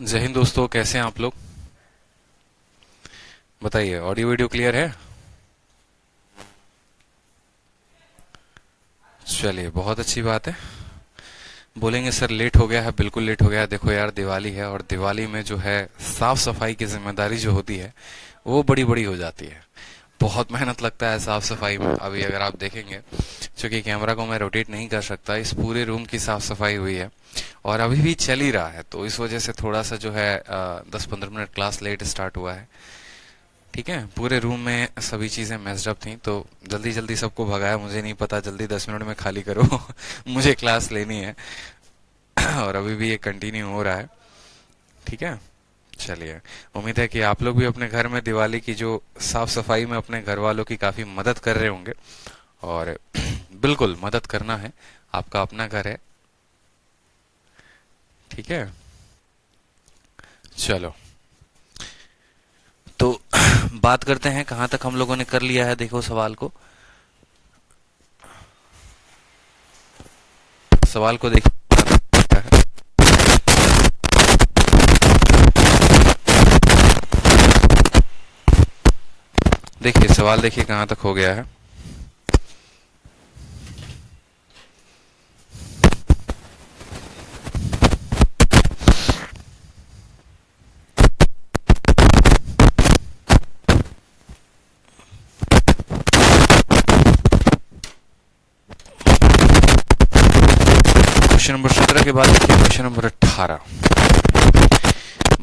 जय हिंद दोस्तों, कैसे हैं आप लोग? बताइए, ऑडियो वीडियो क्लियर है? चलिए, बहुत अच्छी बात है। बोलेंगे सर लेट हो गया है, बिल्कुल लेट हो गया है। देखो यार, दिवाली है और दिवाली में जो है साफ सफाई की जिम्मेदारी जो होती है वो बड़ी बड़ी हो जाती है। बहुत मेहनत लगता है साफ सफाई में। अभी अगर आप देखेंगे, चूंकि कैमरा को मैं रोटेट नहीं कर सकता, इस पूरे रूम की साफ सफाई हुई है और अभी भी चल ही रहा है, तो इस वजह से थोड़ा सा जो है 10-15 मिनट क्लास लेट स्टार्ट हुआ है। ठीक है, पूरे रूम में सभी चीजें मेस्ड अप थी, तो जल्दी जल्दी सबको भगाया। मुझे नहीं पता, जल्दी 10 मिनट में खाली करो मुझे क्लास लेनी है और अभी भी ये कंटिन्यू हो रहा है। ठीक है, चलिए, उम्मीद है कि आप लोग भी अपने घर में दिवाली की जो साफ सफाई में अपने घर वालों की काफी मदद कर रहे होंगे। और बिल्कुल मदद करना है, आपका अपना घर है। ठीक है, चलो तो बात करते हैं कहाँ तक हम लोगों ने कर लिया है। देखो सवाल को, सवाल को देखिए। देखिए सवाल, देखिए कहाँ तक हो गया है। क्वेश्चन नंबर 17 के बाद देखिए क्वेश्चन नंबर 18।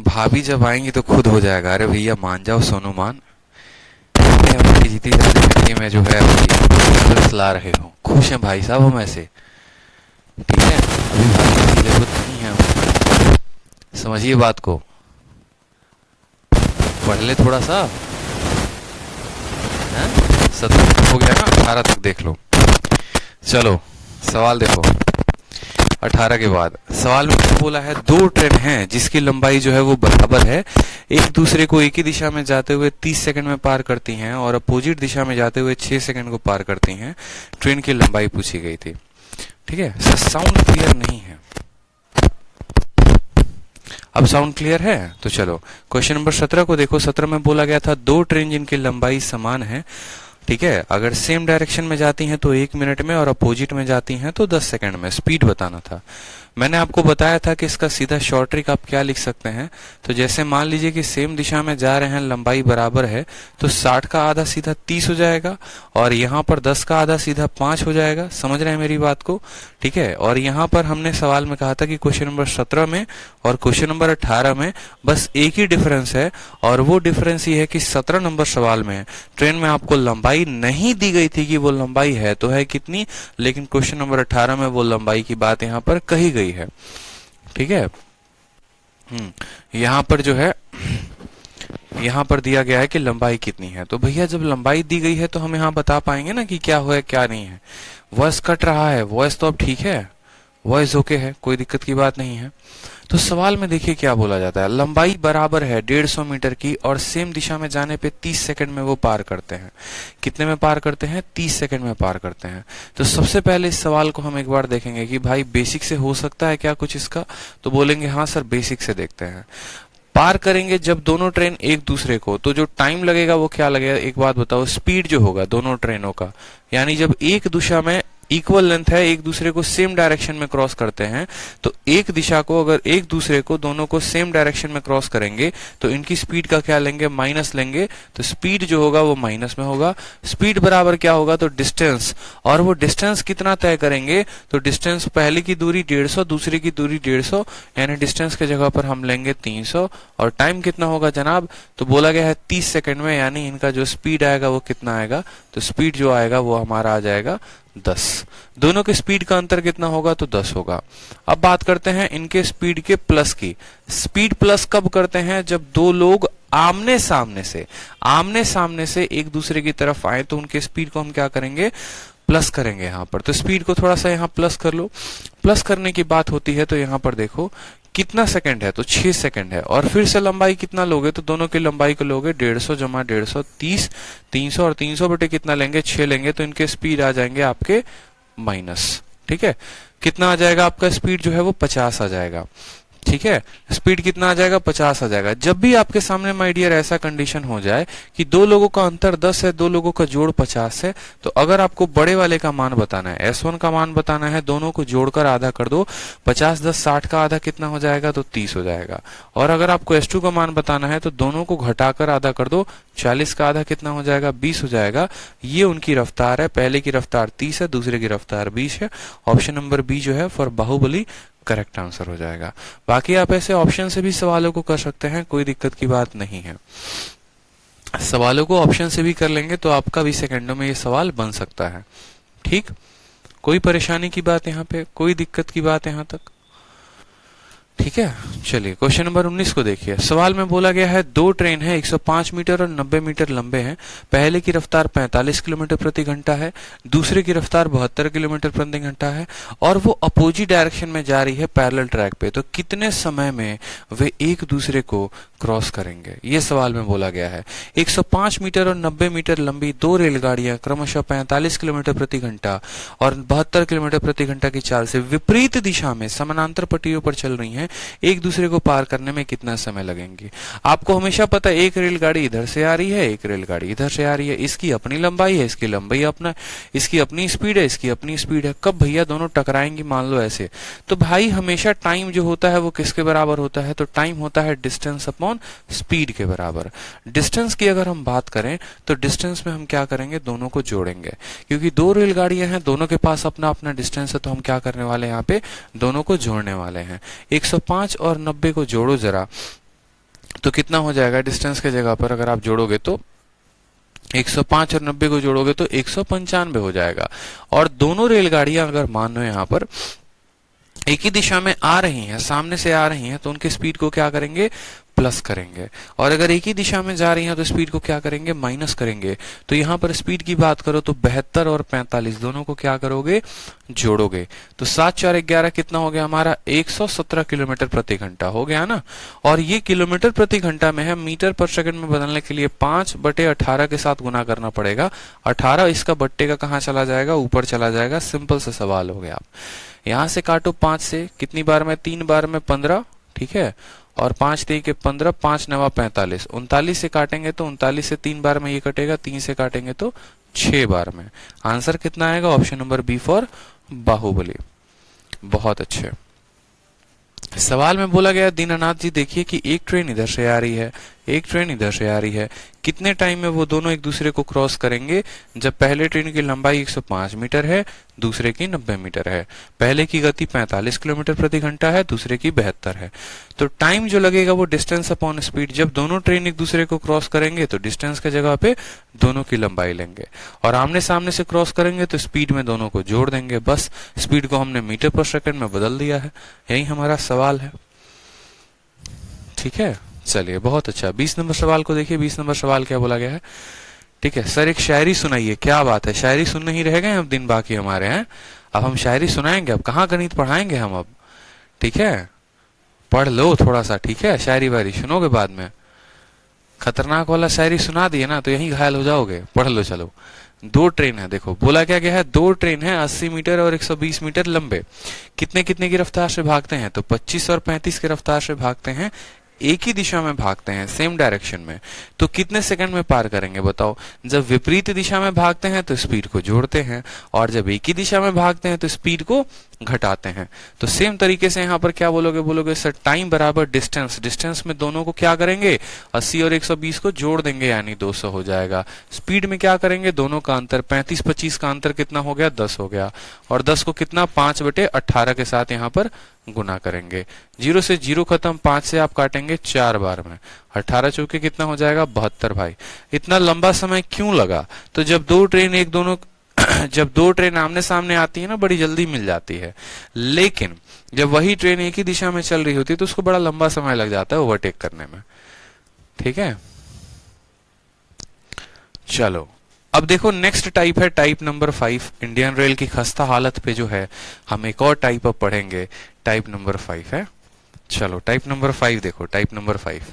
भाभी जब आएंगी तो खुद हो जाएगा। अरे भैया मान जाओ सोनू मान, हमारी जीती जाती जिंदगी में जो है अभी ला रहे हो। खुश हैं भाई साहब हम ऐसे। ठीक है, अभी भागने की जरूरत नहीं है हमें। समझिए बात को, पढ़ ले थोड़ा सा। 17 हो गया ना, 18 तक देख लो। चलो सवाल देखो 18 के बाद। सवाल में क्या बोला है? दो ट्रेन हैं जिसकी लंबाई जो है वो बराबर है, एक दूसरे को एक ही दिशा में जाते हुए 30 सेकंड में पार करती हैं और अपोजिट दिशा में जाते हुए 6 सेकंड को पार करती हैं। ट्रेन की लंबाई पूछी गई थी। ठीक है, साउंड क्लियर नहीं है। अब साउंड क्लियर है तो चलो क्वेश्चन नंबर 17 को देखो। 17 में बोला गया था दो ट्रेन जिनकी लंबाई समान है, ठीक है, अगर सेम डायरेक्शन में जाती हैं तो 1 मिनट में और अपोजिट में जाती हैं तो 10 सेकंड में। स्पीड बताना था। मैंने आपको बताया था कि इसका सीधा शॉर्ट ट्रिक आप क्या लिख सकते हैं। तो जैसे मान लीजिए कि सेम दिशा में जा रहे हैं, लंबाई बराबर है, तो 60 का आधा सीधा 30 हो जाएगा और यहाँ पर 10 का आधा सीधा 5 हो जाएगा। समझ रहे हैं मेरी बात को? ठीक है, और यहाँ पर हमने सवाल में कहा था कि क्वेश्चन नंबर 17 में और क्वेश्चन नंबर 18 में बस एक ही डिफरेंस है, और वो डिफरेंस ये है कि 17 नंबर सवाल में ट्रेन में आपको लंबाई नहीं दी गई थी कि वो लंबाई है तो है कितनी, लेकिन क्वेश्चन नंबर 18 में वो लंबाई की बात यहाँ पर कही गई है। ठीक है, यहाँ पर जो है, यहाँ पर दिया गया है कि लंबाई कितनी है। तो भैया जब लंबाई दी गई है तो हम यहाँ बता पाएंगे ना कि क्या हुआ क्या नहीं है। वॉइस कट रहा है, वॉइस तो अब ठीक है, वॉइस ओके है, कोई दिक्कत की बात नहीं है। तो सवाल में देखिए क्या बोला जाता है। लंबाई बराबर है 150 मीटर की और सेम दिशा में जाने पे 30 सेकंड में वो पार करते हैं। कितने में पार करते हैं? 30 सेकंड में पार करते हैं। तो सबसे पहले इस सवाल को हम एक बार देखेंगे कि भाई बेसिक से हो सकता है क्या कुछ इसका। तो बोलेंगे हाँ सर बेसिक से देखते हैं। पार करेंगे जब दोनों ट्रेन एक दूसरे को, तो जो टाइम लगेगा वो क्या लगेगा? एक बात बताओ, स्पीड जो होगा दोनों ट्रेनों का, यानी जब एक दिशा में इक्वल लेंथ है, एक दूसरे को सेम डायरेक्शन में क्रॉस करते हैं, तो एक दिशा को अगर एक दूसरे को दोनों को सेम डायरेक्शन में क्रॉस करेंगे तो इनकी स्पीड का क्या लेंगे? माइनस लेंगे। तो स्पीड जो होगा वो माइनस में होगा। स्पीड बराबर क्या होगा? तो डिस्टेंस, और वो डिस्टेंस कितना तय करेंगे? तो डिस्टेंस, पहले की दूरी 150, दूसरी की दूरी 150, यानी डिस्टेंस के जगह पर हम लेंगे 300। और टाइम कितना होगा जनाब? तो बोला गया है 30 सेकंड में, यानी इनका जो स्पीड आएगा वो कितना आएगा? तो स्पीड जो आएगा वो हमारा आ जाएगा 10। दोनों के स्पीड का अंतर कितना होगा? तो 10 होगा। अब बात करते हैं इनके स्पीड के प्लस की। स्पीड प्लस कब करते हैं? जब दो लोग आमने सामने से एक दूसरे की तरफ आए तो उनके स्पीड को हम क्या करेंगे? प्लस करेंगे यहाँ पर। तो स्पीड को थोड़ा सा यहाँ प्लस कर लो। प्लस करने की बात होती है तो यहाँ पर देखो कितना सेकंड है? तो 6 सेकंड है। और फिर से लंबाई कितना लोगे? तो दोनों की लंबाई को लोगे 150 जमा 150 30, 300 और 300 बटे कितना लेंगे? 6 लेंगे, तो इनके स्पीड आ जाएंगे आपके माइनस। ठीक है, कितना आ जाएगा आपका स्पीड जो है वो 50 आ जाएगा। ठीक है, स्पीड कितना आ जाएगा, 50 आ जाएगा। जब भी आपके सामने माय डियर ऐसा कंडीशन हो जाए कि दो लोगों का अंतर 10 है, दो लोगों का जोड़ 50 है, तो अगर आपको बड़े वाले का मान बताना है, S1 का मान बताना है, दोनों को जोड़कर आधा कर दो, 50 10 60 का आधा कितना हो जाएगा, तो 30 हो जाएगा। और अगर आपको S2 का मान बताना है तो दोनों को घटाकर आधा कर दो, 40 का आधा कितना हो जाएगा, 20 हो जाएगा। ये उनकी रफ्तार है, पहले की रफ्तार 30 है, दूसरे की रफ्तार 20 है। ऑप्शन नंबर बी जो है फॉर बाहुबली करेक्ट आंसर हो जाएगा। बाकी आप ऐसे ऑप्शन से भी सवालों को कर सकते हैं, कोई दिक्कत की बात नहीं है। सवालों को ऑप्शन से भी कर लेंगे तो आपका भी सेकंडों में ये सवाल बन सकता है। ठीक, कोई परेशानी की बात यहाँ पे, कोई दिक्कत की बात यहाँ तक? ठीक है, चलिए क्वेश्चन नंबर 19 को देखिए। सवाल में बोला गया है दो ट्रेन है 105 मीटर और 90 मीटर लंबे हैं। पहले की रफ्तार 45 किलोमीटर प्रति घंटा है, दूसरे की रफ्तार 72 किलोमीटर प्रति घंटा है और वो अपोजिट डायरेक्शन में जा रही है पैरेलल ट्रैक पे। तो कितने समय में वे एक दूसरे को क्रॉस करेंगे, ये सवाल में बोला गया है। 105 मीटर और 90 मीटर लंबी दो रेलगाड़ियां क्रमशः 45 किलोमीटर प्रति घंटा और 72 किलोमीटर प्रति घंटा की चाल से विपरीत दिशा में समानांतर पटरियों पर चल रही हैं। एक दूसरे को पार करने में कितना समय लगेंगे? आपको हमेशा पता है एक रेलगाड़ी इधर से आ रही है, एक रेलगाड़ी इधर से आ रही है, इसकी अपनी लंबाई है, इसकी लंबाई अपना, इसकी अपनी स्पीड है, इसकी अपनी स्पीड है। कब भैया दोनों टकराएंगी, मान लो ऐसे, तो भाई हमेशा टाइम जो होता है वो किसके बराबर होता है? तो टाइम होता है डिस्टेंस अपॉन स्पीड के बराबर। डिस्टेंस की अगर हम बात करें तो डिस्टेंस में हम क्या करेंगे, दोनों को जोड़ेंगे, क्योंकि दो रेलगाड़ियां हैं, दोनों के पास अपना अपना डिस्टेंस है, तो हम क्या करने वाले हैं, यहाँ पे दोनों को जोड़ने वाले हैं। 105 और 90 को जोड़ो जरा, तो कितना हो जाएगा डिस्टेंस के जगह पर? अगर आप जोड़ोगे तो 105 और 90 को जोड़ोगे तो 195 हो जाएगा। और दोनों रेलगाड़ियां अगर मान लो यहाँ पर एक ही दिशा में आ रही हैं, सामने से आ रही हैं, तो उनके स्पीड को क्या करेंगे, प्लस करेंगे। और अगर एक ही दिशा में जा रही हैं तो स्पीड को क्या करेंगे, माइनस करेंगे। तो यहां पर स्पीड की बात करो तो 72 और 45 दोनों को क्या करोगे, जोड़ोगे। तो 7 4 11 कितना हो गया हमारा, 117 किलोमीटर प्रति घंटा हो गया ना। और ये किलोमीटर प्रति घंटा में है, मीटर पर सेकंड में बदलने के लिए 5/18 के साथ गुना करना पड़ेगा। 18 इसका बट्टे का कहां चला जाएगा, ऊपर चला जाएगा। सिंपल सा सवाल हो गया। यहां से काटो 5 से, कितनी बार में, 3 बार में 15, ठीक है। और 5 3 के 15, 5 9 45, 39 से काटेंगे तो 39 से 3 बार में ये कटेगा, 3 से काटेंगे तो 6 बार में। आंसर कितना आएगा, option number B for Baahubali. बहुत अच्छे। सवाल में बोला गया दीनानाथ जी देखिए कि एक ट्रेन इधर से आ रही है, एक ट्रेन इधर से आ रही है, कितने टाइम में वो दोनों एक दूसरे को क्रॉस करेंगे? जब पहले ट्रेन की लंबाई 105 मीटर है, दूसरे की 90 मीटर है, पहले की गति 45 किलोमीटर प्रति घंटा है, दूसरे की 72 है। तो टाइम जो लगेगा वो डिस्टेंस अपॉन स्पीड। जब दोनों ट्रेन एक दूसरे को क्रॉस करेंगे तो डिस्टेंस के जगह पे दोनों की लंबाई लेंगे, और आमने सामने से क्रॉस करेंगे तो स्पीड में दोनों को जोड़ देंगे। बस स्पीड को हमने मीटर पर सेकंड में बदल दिया है। यही हमारा सवाल है। ठीक है, चलिए बहुत अच्छा। 20 नंबर सवाल को देखिए। 20 नंबर सवाल क्या बोला गया है? ठीक है सर, एक शायरी सुनाइए। क्या बात है, शायरी सुनने ही रह गए अब दिन बाकी हमारे हैं। अब हम शायरी सुनाएंगे, अब कहाँ गणित पढ़ाएंगे हम अब। ठीक है, पढ़ लो थोड़ा सा, ठीक है। शायरी वायरी सुनोगे बाद में, खतरनाक वाला शायरी सुना दिए ना तो यहीं घायल हो जाओगे। पढ़ लो चलो। दो ट्रेन है, देखो बोला क्या गया है, दो ट्रेन है 80 मीटर और 120 मीटर लंबे, कितने कितने की रफ्तार से भागते हैं? तो 25 और 35 की रफ्तार से भागते हैं, एक ही दिशा में भागते हैं, सेम डायरेक्शन में। तो कितने सेकंड में पार करेंगे बताओ? जब विपरीत दिशा में भागते हैं तो स्पीड को जोड़ते हैं, और जब एक ही दिशा में भागते हैं तो स्पीड को घटाते हैं। तो सेम तरीके से यहाँ पर क्या बोलोगे, बोलोगे सर टाइम बराबर डिस्टेंस, डिस्टेंस में दोनों को क्या करेंगे, 80 और 120 को जोड़ देंगे, यानी 200 हो जाएगा। स्पीड में क्या करेंगे, दोनों का अंतर 35-25 का अंतर कितना हो गया, 10 हो गया। और 10 को कितना, 5/18 के साथ यहाँ पर गुना करेंगे। 0 से 0 खत्म, 5 से आप काटेंगे 4 बार में, 18 चौके कितना हो जाएगा, 72। भाई इतना लंबा समय क्यों लगा? तो जब दो ट्रेन जब दो ट्रेन आमने सामने आती है ना, बड़ी जल्दी मिल जाती है, लेकिन जब वही ट्रेन एक ही दिशा में चल रही होती है तो उसको बड़ा लंबा समय लग जाता है ओवरटेक करने में। ठीक है, चलो अब देखो नेक्स्ट टाइप है टाइप नंबर 5। इंडियन रेल की खस्ता हालत पे जो है हम एक और टाइप अब पढ़ेंगे, टाइप नंबर 5 है। चलो टाइप नंबर 5 देखो। टाइप नंबर 5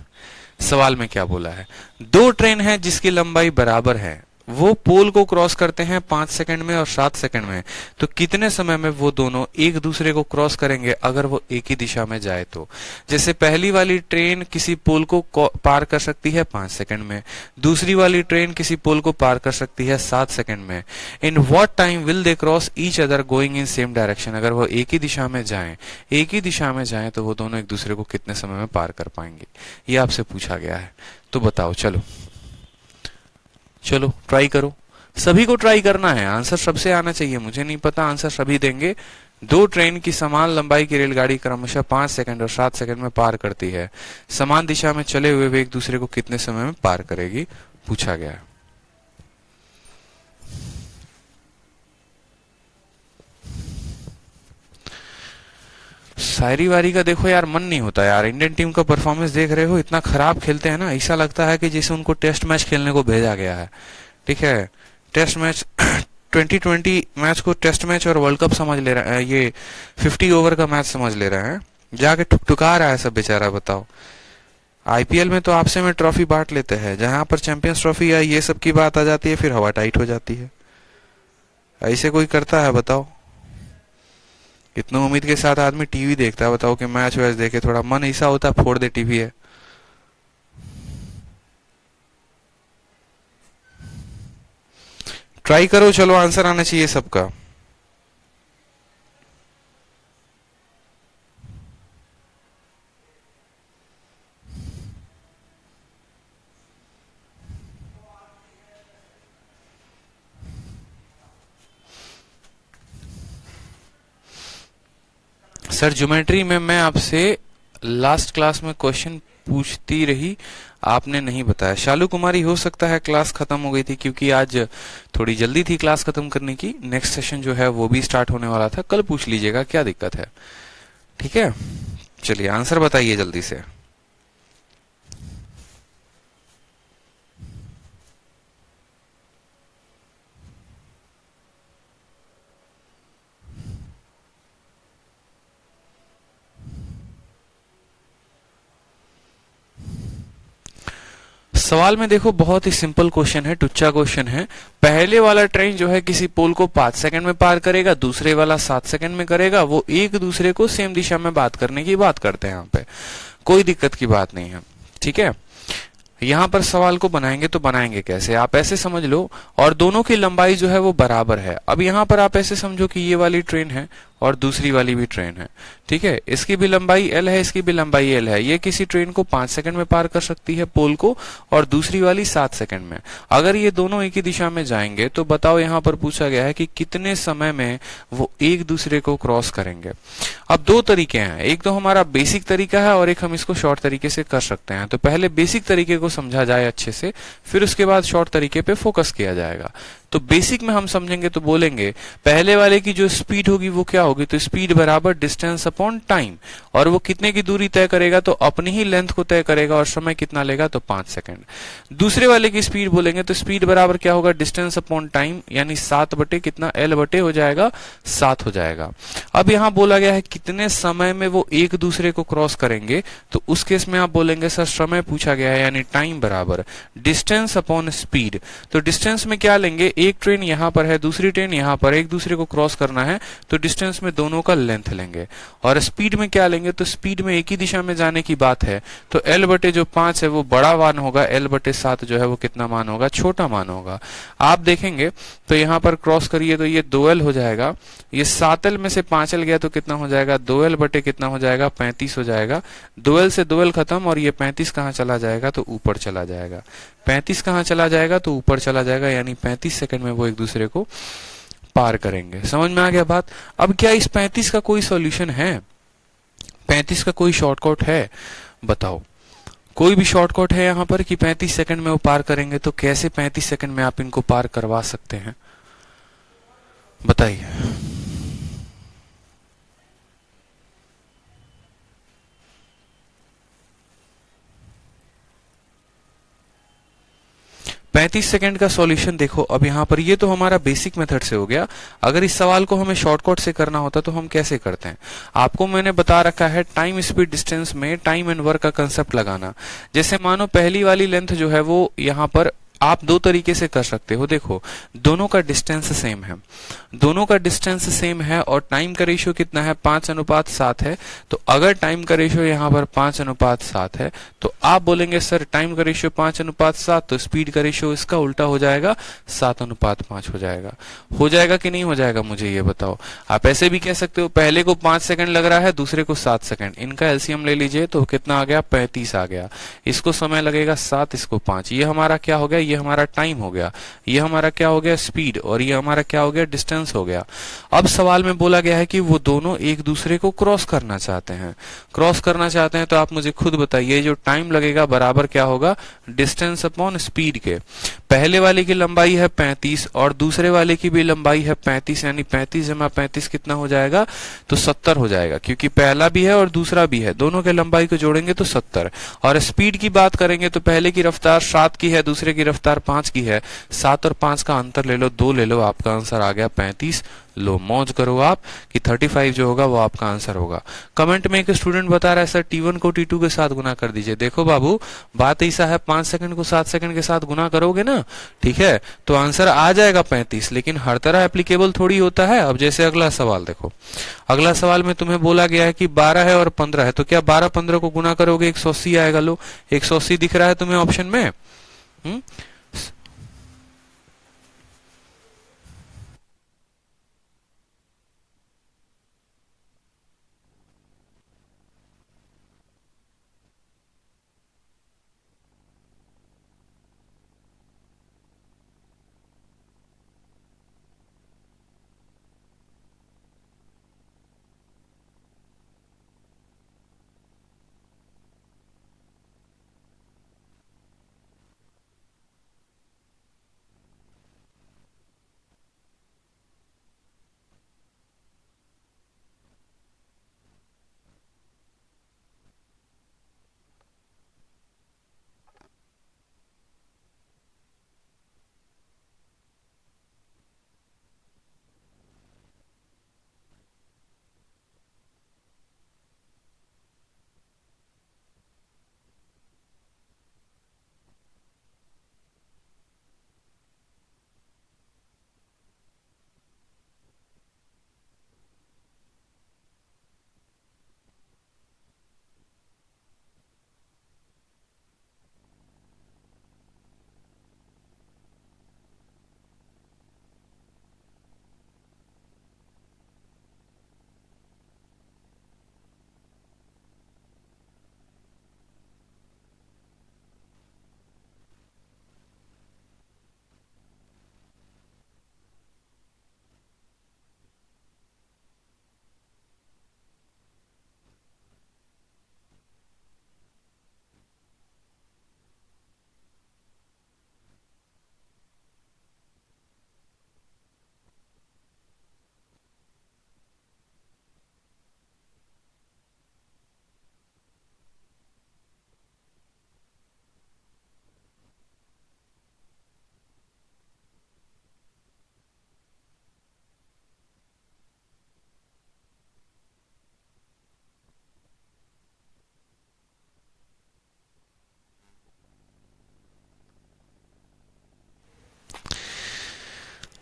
सवाल में क्या बोला है, दो ट्रेन है जिसकी लंबाई बराबर है, वो पोल को क्रॉस करते हैं 5 सेकंड में और 7 सेकंड में, तो कितने समय में वो दोनों एक दूसरे को क्रॉस करेंगे अगर वो एक ही दिशा में जाए तो? जैसे पहली वाली ट्रेन किसी पोल को पार कर सकती है 5 सेकंड में, दूसरी वाली ट्रेन किसी पोल को पार कर सकती है 7 सेकंड में। In what time will they cross each other going in same direction? अगर वो एक ही दिशा में जाएं तो वो दोनों एक दूसरे को कितने समय में पार कर पाएंगे? ये आपसे पूछा गया है, तो बताओ। चलो ट्राई करो, सभी को ट्राई करना है, आंसर सबसे आना चाहिए। मुझे नहीं पता आंसर सभी देंगे। दो ट्रेन की समान लंबाई की रेलगाड़ी क्रमशः 5 सेकंड और 7 सेकंड में पार करती है, समान दिशा में चले हुए वे एक दूसरे को कितने समय में पार करेगी, पूछा गया है। शायरी वारी का देखो यार, मन नहीं होता यार। इंडियन टीम का परफॉर्मेंस देख रहे हो, इतना खराब खेलते हैं ना, ऐसा लगता है कि जैसे उनको टेस्ट मैच खेलने को भेजा गया है। ठीक है, टेस्ट मैच 2020 मैच को टेस्ट मैच और वर्ल्ड कप समझ ले रहे हैं, ये 50 ओवर का मैच समझ ले रहे हैं, जाके ठुकठुका रहा है सब बेचारा। बताओ, आईपीएल में तो आपसे में ट्रॉफी बांट लेते हैं, जहां पर चैंपियंस ट्रॉफी या ये सब की बात आ जाती है फिर हवा टाइट हो जाती है। ऐसे कोई करता है बताओ? इतना उम्मीद के साथ आदमी टीवी देखता है, बताओ कि मैच वैच देखे, थोड़ा मन ऐसा होता है फोड़ दे टीवी है। ट्राई करो, चलो आंसर आना चाहिए सबका। सर ज्योमेट्री में मैं आपसे लास्ट क्लास में क्वेश्चन पूछती रही, आपने नहीं बताया। शालू कुमारी, हो सकता है क्लास खत्म हो गई थी, क्योंकि आज थोड़ी जल्दी थी क्लास खत्म करने की। नेक्स्ट सेशन जो है वो भी स्टार्ट होने वाला था, कल पूछ लीजिएगा, क्या दिक्कत है। ठीक है, चलिए आंसर बताइए जल्दी से। सवाल में देखो, बहुत ही सिंपल क्वेश्चन है, टुच्चा क्वेश्चन है। पहले वाला ट्रेन जो है किसी पोल को 5 सेकंड में पार करेगा, दूसरे वाला 7 सेकंड में करेगा। वो एक दूसरे को सेम दिशा में बात करने की बात करते हैं, यहाँ पे कोई दिक्कत की बात नहीं है। ठीक है, यहाँ पर सवाल को बनाएंगे तो बनाएंगे कैसे, आप ऐसे समझ लो, और दोनों की लंबाई जो है वो बराबर है। अब यहाँ पर आप ऐसे समझो कि ये वाली ट्रेन है और दूसरी वाली भी ट्रेन है। ठीक है, इसकी भी लंबाई L है, इसकी भी लंबाई L है। ये किसी ट्रेन को 5 सेकंड में पार कर सकती है पोल को, और दूसरी वाली 7 सेकंड में। अगर ये दोनों एक ही दिशा में जाएंगे तो बताओ, यहाँ पर पूछा गया है कि कितने समय में वो एक दूसरे को क्रॉस करेंगे। अब दो तरीके हैं, एक तो हमारा बेसिक तरीका है और एक हम इसको शॉर्ट तरीके से कर सकते हैं। तो पहले बेसिक तरीके को समझा जाए अच्छे से, फिर उसके बाद शॉर्ट तरीके पे फोकस किया जाएगा। तो बेसिक में हम समझेंगे तो बोलेंगे पहले वाले की जो स्पीड होगी वो क्या होगी, तो स्पीड बराबर डिस्टेंस अपॉन टाइम, और वो कितने की दूरी तय करेगा, तो अपनी ही लेंथ को तय करेगा, और समय कितना लेगा, तो 5 सेकंड। दूसरे वाले की स्पीड बोलेंगे तो स्पीड बराबर क्या होगा, डिस्टेंस अपॉन टाइम, यानी 7 बटे कितना, L बटे हो जाएगा 7 हो जाएगा। अब यहाँ बोला गया है कितने समय में वो एक दूसरे को क्रॉस करेंगे, तो उस केस में आप बोलेंगे सर समय पूछा गया है, यानी टाइम बराबर डिस्टेंस अपॉन स्पीड। तो डिस्टेंस में क्या लेंगे, एक ट्रेन यहाँ पर है, दूसरी ट्रेन यहाँ पर, एक दूसरे को क्रॉस करना है, तो डिस्टेंस में दोनों का लेंथ लेंगे। और स्पीड में क्या लेंगे, तो स्पीड में एक ही दिशा में जाने की बात है, तो L बटे जो 5 है वो बड़ा मान होगा, L बटे 7 जो है वो कितना मान होगा, छोटा मान होगा। आप देखेंगे तो यहाँ पर क्रॉस करिए तो ये 2L हो जाएगा, ये 7L में से 5L गया तो कितना हो जाएगा, 2L बटे कितना हो जाएगा, 35 हो जाएगा। 2L से 2L खत्म, और ये 35 कहाँ चला जाएगा, तो ऊपर चला जाएगा। 35 कहाँ चला जाएगा, तो ऊपर चला जाएगा, यानी 35 सेकंड में वो एक दूसरे को पार करेंगे। समझ में आ गया बात? अब क्या इस 35 का कोई सॉल्यूशन है, 35 का कोई शॉर्टकट है, बताओ? कोई भी शॉर्टकट है यहाँ पर कि 35 सेकंड में वो पार करेंगे? तो कैसे 35 सेकंड में आप इनको पार करवा सकते हैं, बताइए। 35 सेकंड का सॉल्यूशन देखो। अब यहाँ पर ये तो हमारा बेसिक मेथड से हो गया। अगर इस सवाल को हमें शॉर्टकट से करना होता तो हम कैसे करते हैं? आपको मैंने बता रखा है टाइम स्पीड डिस्टेंस में टाइम एंड वर्क का कंसेप्ट लगाना। जैसे मानो पहली वाली लेंथ जो है वो यहाँ पर आप दो तरीके से कर सकते हो। देखो, दोनों का डिस्टेंस सेम है, दोनों का डिस्टेंस सेम है और टाइम का रेशियो कितना है, 5:7 है। तो अगर टाइम का रेशियो यहाँ पर 5:7 है तो आप बोलेंगे सर टाइम का रेशियो 5:7 तो स्पीड का रेशियो इसका उल्टा हो जाएगा, 7:5 हो जाएगा कि नहीं हो जाएगा, मुझे ये बताओ। आप ऐसे भी कह सकते हो पहले को 5 सेकंड लग रहा है, दूसरे को 7 सेकंड, इनका एलसीएम ले लीजिए तो कितना आ गया, 35 आ गया। इसको समय लगेगा 7, इसको 5, ये हमारा क्या हो गया, ये हमारा टाइम हो गया, ये हमारा क्या हो गया, स्पीड, और ये हमारा क्या हो गया, डिस्टेंस हो गया। अब सवाल में बोला गया है कि वो दोनों एक दूसरे को क्रॉस करना चाहते हैं, क्रॉस करना चाहते हैं तो आप मुझे खुद बताइए जो टाइम लगेगा बराबर क्या होगा, डिस्टेंस अपॉन स्पीड के। पहले वाले की लंबाई है 35 और दूसरे वाले की भी लंबाई है 35, यानी 35 जमा 35 कितना हो जाएगा, तो 70 हो जाएगा, क्योंकि पहला भी है और दूसरा भी है, दोनों के लंबाई को जोड़ेंगे तो 70। और स्पीड की बात करेंगे तो पहले की रफ्तार 7 की है, दूसरे की रफ्तार 5 की है, 7 और 5 का अंतर ले लो, 2 ले लो, आपका आंसर आ गया 35। लो मौज करो आप कि 35 जो होगा वो आपका आंसर होगा। कमेंट में एक स्टूडेंट बता रहा है सर T1 को T2 के साथ गुना कर दीजिए। देखो बाबू, बात ऐसा है 5 सेकंड को 7 सेकंड के साथ गुना करोगे ना, ठीक है, तो आंसर आ जाएगा 35, लेकिन हर तरह एप्लीकेबल थोड़ी होता है। अब जैसे अगला सवाल देखो, अगला सवाल में तुम्हें बोला गया है कि 12 है और 15 है, तो क्या 12-15 को गुना करोगे 180 आएगा। लो 180 दिख रहा है तुम्हें ऑप्शन में।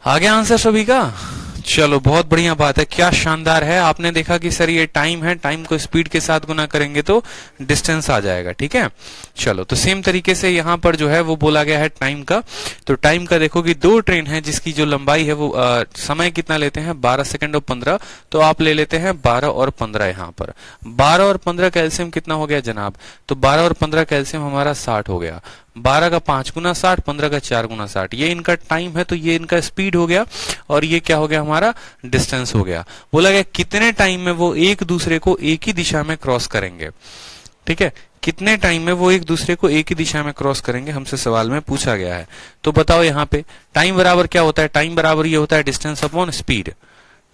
आ गया आंसर सभी का। चलो बहुत बढ़िया बात है, क्या शानदार है। आपने देखा कि सर ये टाइम है, टाइम को स्पीड के साथ गुना करेंगे तो डिस्टेंस आ जाएगा, ठीक है। चलो तो सेम तरीके से यहाँ पर जो है वो बोला गया है टाइम का। तो टाइम का देखो कि दो ट्रेन है जिसकी जो लंबाई है वो समय कितना लेते हैं, 12 सेकंड और 15, तो आप ले लेते हैं 12 और 15। यहाँ पर 12 और 15 का एलसीएम कितना हो गया जनाब, तो 12 और 15 का एलसीएम हमारा 60 हो गया। 12 का 5 गुना 60, 15 का 4 गुना 60, ये इनका टाइम है तो ये इनका स्पीड हो गया और ये क्या हो गया हमारा डिस्टेंस हो गया। बोला गया कितने टाइम में वो एक दूसरे को एक ही दिशा में क्रॉस करेंगे, ठीक है, कितने टाइम में वो एक दूसरे को एक ही दिशा में क्रॉस करेंगे, हमसे सवाल में पूछा गया है। तो बताओ यहाँ पे टाइम बराबर क्या होता है, टाइम बराबर ये होता है डिस्टेंस अपॉन स्पीड,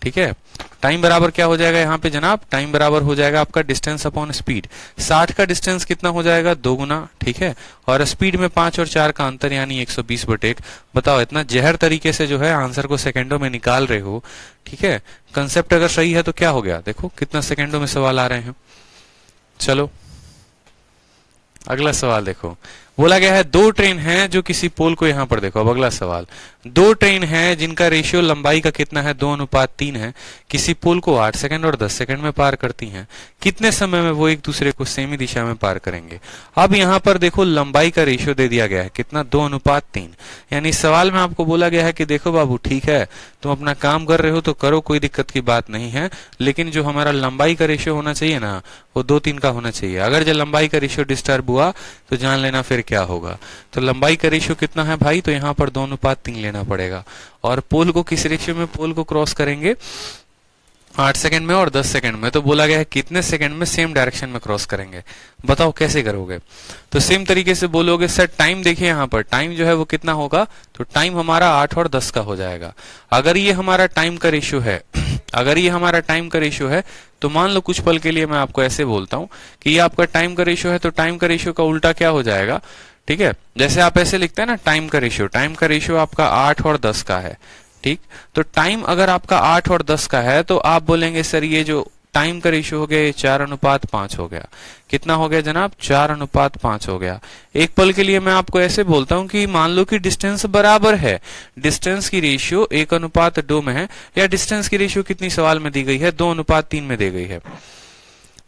ठीक है। टाइम बराबर क्या हो जाएगा यहाँ पे जनाब, टाइम बराबर हो जाएगा आपका डिस्टेंस अपॉन स्पीड। 60 का डिस्टेंस कितना हो जाएगा, 2 गुना, ठीक है, और स्पीड में 5 और 4 का अंतर यानी 120/1। बताओ इतना जहर तरीके से जो है आंसर को सेकंडों में निकाल रहे हो, ठीक है। कंसेप्ट अगर सही है तो क्या हो गया, देखो कितना सेकंडों में सवाल आ रहे हैं। चलो अगला सवाल देखो, बोला गया है दो ट्रेन हैं जो किसी पोल को, यहां पर देखो अब अगला सवाल, दो ट्रेन हैं जिनका रेशियो लंबाई का कितना है, 2:3 है, किसी पोल को 8 सेकंड और 10 सेकंड में पार करती हैं, कितने समय में वो एक दूसरे को सेमी दिशा में पार करेंगे। अब यहां पर देखो लंबाई का रेशियो दे दिया गया है कितना, 2:3, यानी सवाल में आपको बोला गया है कि देखो बाबू ठीक है तुम अपना काम कर रहे हो तो करो, कोई दिक्कत की बात नहीं है, लेकिन जो हमारा लंबाई का रेशियो होना चाहिए ना वो 2:3 का होना चाहिए। अगर जो लंबाई का रेशियो डिस्टर्ब हुआ तो जान लेना फिर क्या होगा। तो लंबाई का रेशियो कितना है भाई, तो यहाँ पर 2:3 लेना पड़ेगा। और पोल को किस रेशियो में पोल को क्रॉस करेंगे, 8 सेकंड में और 10 सेकंड में। तो बोला गया है कितने सेकंड में सेम डायरेक्शन में क्रॉस करेंगे, बताओ कैसे करोगे। तो सेम तरीके से बोलोगे सर टाइम देखिए यहाँ पर टाइम जो है वो कितना होगा, तो टाइम हमारा 8 और 10 का हो जाएगा। अगर ये हमारा टाइम का रेशियो है अगर ये हमारा टाइम का रेशियो है तो मान लो कुछ पल के लिए मैं आपको ऐसे बोलता हूं कि ये आपका टाइम का रेशियो है, तो टाइम का रेशियो का उल्टा क्या हो जाएगा, ठीक है। जैसे आप ऐसे लिखते हैं ना टाइम का रेशियो आपका 8 और 10 का है, ठीक। तो टाइम अगर आपका 8 और 10 का है तो आप बोलेंगे सर ये जो टाइम का रेशियो हो गया ये 4:5 हो गया। कितना हो गया जनाब, 4:5 हो गया। एक पल के लिए मैं आपको ऐसे बोलता हूं कि मान लो कि डिस्टेंस बराबर है, डिस्टेंस की रेशियो 1:2 में है, या डिस्टेंस की रेशियो कितनी सवाल में दी गई है, 2:3 में दी गई है।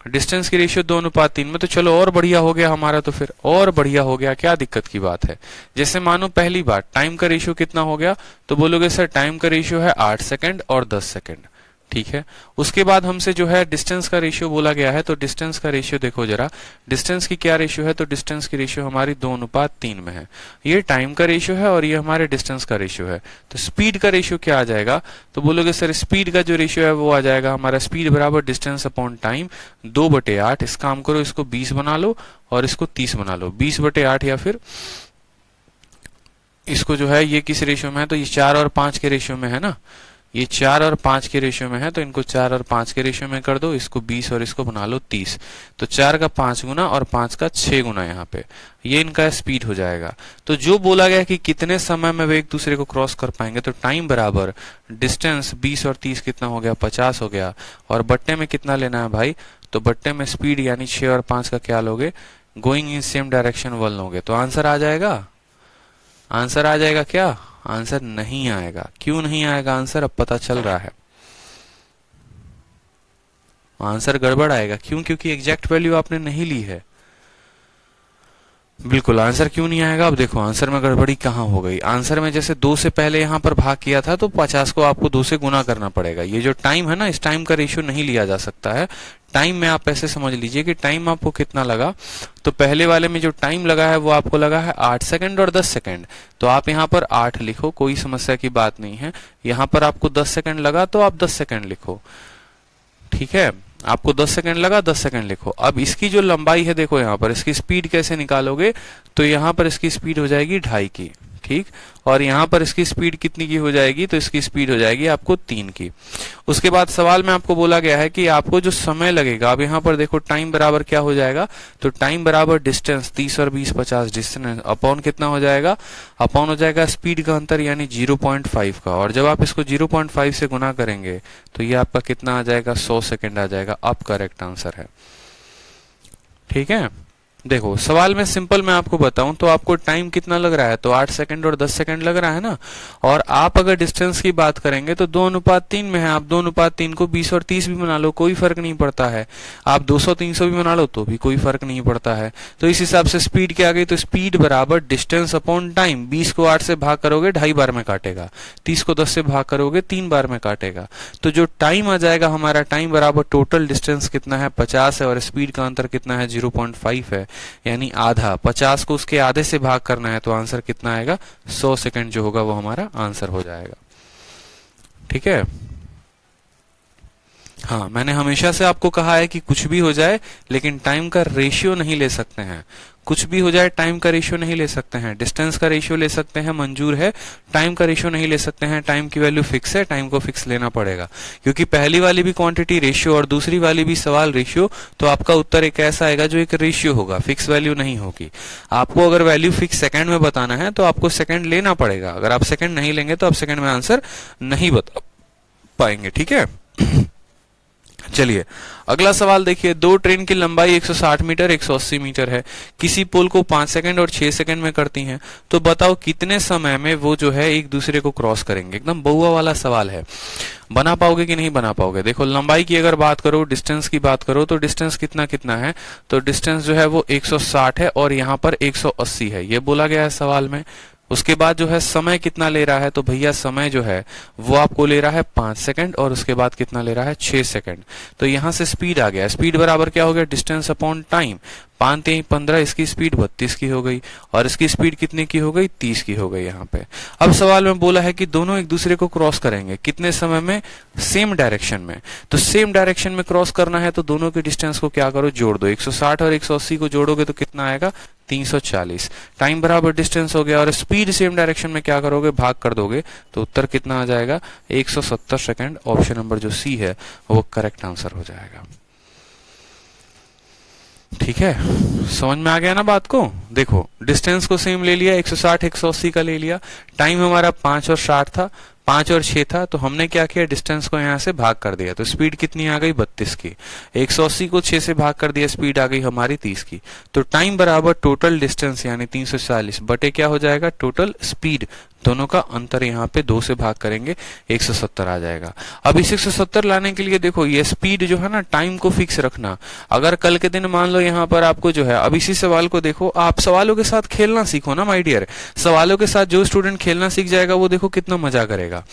डिस्टेंस की रेशियो 2:3 में, तो चलो और बढ़िया हो गया हमारा, तो फिर और बढ़िया हो गया, क्या दिक्कत की बात है। जैसे मानो पहली बार टाइम का रेशियो कितना हो गया, तो बोलोगे सर टाइम का रेशियो है 8 सेकंड और 10 सेकंड, ठीक है। उसके बाद हमसे जो है डिस्टेंस का रेशियो बोला गया है, तो डिस्टेंस का रेशियो देखो जरा, डिस्टेंस की क्या रेशियो है, तो डिस्टेंस की रेशियो हमारी 2:3 में है। ये टाइम का रेशियो है और ये हमारे डिस्टेंस का रेशियो है। तो स्पीड का रेशियो क्या आ जाएगा, तो बोलोगे सर स्पीड का जो रेशियो है वो आ जाएगा हमारा स्पीड बराबर डिस्टेंस अपॉन टाइम 2/8। इस काम करो, इसको 20 बना लो और इसको 30 बना लो, 20/8, या फिर इसको जो है ये किस रेशियो में है, तो ये 4 और 5 के रेशियो में है ना, ये 4 और 5 के रेशियो में है, तो इनको 4 और 5 के रेशियो में कर दो, इसको 20 और इसको बना लो 30। तो 4 का 5 गुना और 5 का 6 गुना, यहाँ पे ये इनका स्पीड हो जाएगा। तो जो बोला गया कि कितने समय में वे एक दूसरे को क्रॉस कर पाएंगे, तो टाइम बराबर डिस्टेंस 20 और 30 कितना हो गया, 50 हो गया। और बट्टे में कितना लेना है भाई, तो बट्टे में स्पीड यानी 6 और 5 का क्या लोगे, गोइंग इन सेम डायरेक्शन 1 लोगे। तो आंसर आ जाएगा, आंसर आ जाएगा क्या, आंसर नहीं आएगा। क्यों नहीं आएगा आंसर, अब पता चल रहा है, आंसर गड़बड़ आएगा। क्यों, क्योंकि एग्जैक्ट वैल्यू आपने नहीं ली है। बिल्कुल आंसर क्यों नहीं आएगा, अब देखो आंसर में गड़बड़ी कहाँ हो गई। आंसर में जैसे 2 से पहले यहाँ पर भाग किया था तो 50 को आपको 2 से गुना करना पड़ेगा। ये जो टाइम है ना, इस टाइम का रेशियो नहीं लिया जा सकता है। टाइम में आप ऐसे समझ लीजिए कि टाइम आपको कितना लगा, तो पहले वाले में जो टाइम लगा है वो आपको लगा है 8 सेकंड और 10 सेकंड। तो आप यहाँ पर 8 लिखो, कोई समस्या की बात नहीं है। यहाँ पर आपको 10 सेकंड लगा तो आप 10 सेकंड लिखो, ठीक है। आपको 10 सेकंड लगा, 10 सेकंड लिखो। अब इसकी जो लंबाई है देखो यहाँ पर, इसकी स्पीड कैसे निकालोगे, तो यहाँ पर इसकी स्पीड हो जाएगी 2.5 की, ठीक। और यहाँ पर इसकी स्पीड कितनी की हो जाएगी, तो इसकी स्पीड हो जाएगी आपको 3 की। उसके बाद सवाल में आपको बोला गया है कि आपको जो समय लगेगा, अब यहाँ पर देखो टाइम बराबर क्या हो जाएगा, तो टाइम बराबर डिस्टेंस 30 और 20 50 डिस्टेंस अपॉन कितना हो जाएगा, अपॉन हो जाएगा स्पीड का अंतर यानी 0.5 का। और जब आप इसको 0.5 से गुना करेंगे तो ये आपका कितना आ जाएगा, 100 सेकेंड आ जाएगा। अब करेक्ट आंसर है, ठीक है। देखो सवाल में सिंपल मैं आपको बताऊं तो आपको टाइम कितना लग रहा है, तो 8 सेकंड और 10 सेकंड लग रहा है ना। और आप अगर डिस्टेंस की बात करेंगे तो 2:3 में है, आप 2:3 को 20 और 30 भी बना लो, कोई फर्क नहीं पड़ता है। आप 200-300 भी बना लो तो भी कोई फर्क नहीं पड़ता है। तो इस हिसाब से स्पीड क्या आ गई, तो स्पीड बराबर डिस्टेंस अपॉन टाइम। 20 को 8 से भाग करोगे 2.5 बार में काटेगा, 30 को 10 से भाग करोगे 3 बार में काटेगा। तो जो टाइम आ जाएगा हमारा, टाइम बराबर टोटल डिस्टेंस कितना है 50 है, और स्पीड का अंतर कितना है 0.5 है, यानी आधा। 50 को उसके आधे से भाग करना है, तो आंसर कितना आएगा, 100 सेकंड जो होगा वो हमारा आंसर हो जाएगा, ठीक है। हाँ, मैंने हमेशा से आपको कहा है कि कुछ भी हो जाए लेकिन टाइम का रेशियो नहीं ले सकते हैं। कुछ भी हो जाए टाइम का रेशियो नहीं ले सकते हैं। डिस्टेंस का रेशियो ले सकते हैं, मंजूर है, टाइम का रेशियो नहीं ले सकते हैं। टाइम की वैल्यू फिक्स है, टाइम को फिक्स लेना पड़ेगा, क्योंकि पहली वाली भी क्वांटिटी रेशियो और दूसरी वाली भी सवाल रेशियो, तो आपका उत्तर एक ऐसा आएगा जो एक रेशियो होगा, फिक्स वैल्यू नहीं होगी। आपको अगर वैल्यू फिक्स सेकंड में बताना है तो आपको सेकंड लेना पड़ेगा। अगर आप सेकंड नहीं लेंगे तो आप सेकंड में आंसर नहीं बता पाएंगे, ठीक है। चलिए अगला सवाल देखिए, दो ट्रेन की लंबाई 160 मीटर 180 मीटर है, किसी पोल को 5 सेकंड और 6 सेकंड में करती हैं, तो बताओ कितने समय में वो जो है एक दूसरे को क्रॉस करेंगे। एकदम बहुआ वाला सवाल है, बना पाओगे कि नहीं बना पाओगे। देखो लंबाई की अगर बात करो, डिस्टेंस की बात करो, तो डिस्टेंस कितना कितना है, तो डिस्टेंस जो है वो 160 है और यहाँ पर 180 है, ये बोला गया है सवाल में। उसके बाद जो है समय कितना ले रहा है, तो भैया समय जो है वो आपको ले रहा है 5 सेकंड और उसके बाद कितना ले रहा है 6 सेकंड। तो यहां से स्पीड आ गया, स्पीड बराबर क्या हो गया, डिस्टेंस अपॉन टाइम। 5×3=15, इसकी स्पीड 32 की हो गई और इसकी स्पीड कितने की हो गई, 30 की हो गई यहाँ पे। अब सवाल में बोला है कि दोनों एक दूसरे को क्रॉस करेंगे कितने समय में, सेम डायरेक्शन में। तो सेम डायरेक्शन में क्रॉस करना है तो दोनों के डिस्टेंस को क्या करो, जोड़ दो। 160 और 180 को जोड़ोगे तो कितना आएगा, 340। टाइम बराबर डिस्टेंस हो गया और स्पीड सेम डायरेक्शन में क्या करोगे, भाग कर दोगे, तो उत्तर कितना आ जाएगा, 170 सेकंड। ऑप्शन नंबर जो सी है वो करेक्ट आंसर हो जाएगा। ठीक है, समझ में आ गया ना बात को। देखो डिस्टेंस को सेम ले लिया, 160 180 का ले लिया, टाइम हमारा 5 और 60 था, 5 और 6 था, तो हमने क्या किया, डिस्टेंस को यहां से भाग कर दिया, तो स्पीड कितनी आ गई, 32 की। 180 को 6 से भाग कर दिया, स्पीड आ गई हमारी 30 की। तो टाइम बराबर टोटल डिस्टेंस यानी 340 बटे क्या हो जाएगा, टोटल स्पीड। दोनों का अंतर यहाँ पे 2 से भाग करेंगे, 170 आ जाएगा। अब इस 170 लाने के लिए देखो ये स्पीड जो है ना, टाइम को फिक्स रखना। अगर कल के दिन मान लो यहाँ पर आपको जो है, अब इसी सवाल को देखो, आप सवालों के साथ खेलना सीखो ना माय डियर। सवालों के साथ जो स्टूडेंट खेलना सीख जाएगा वो देखो कितना मजा करेगा।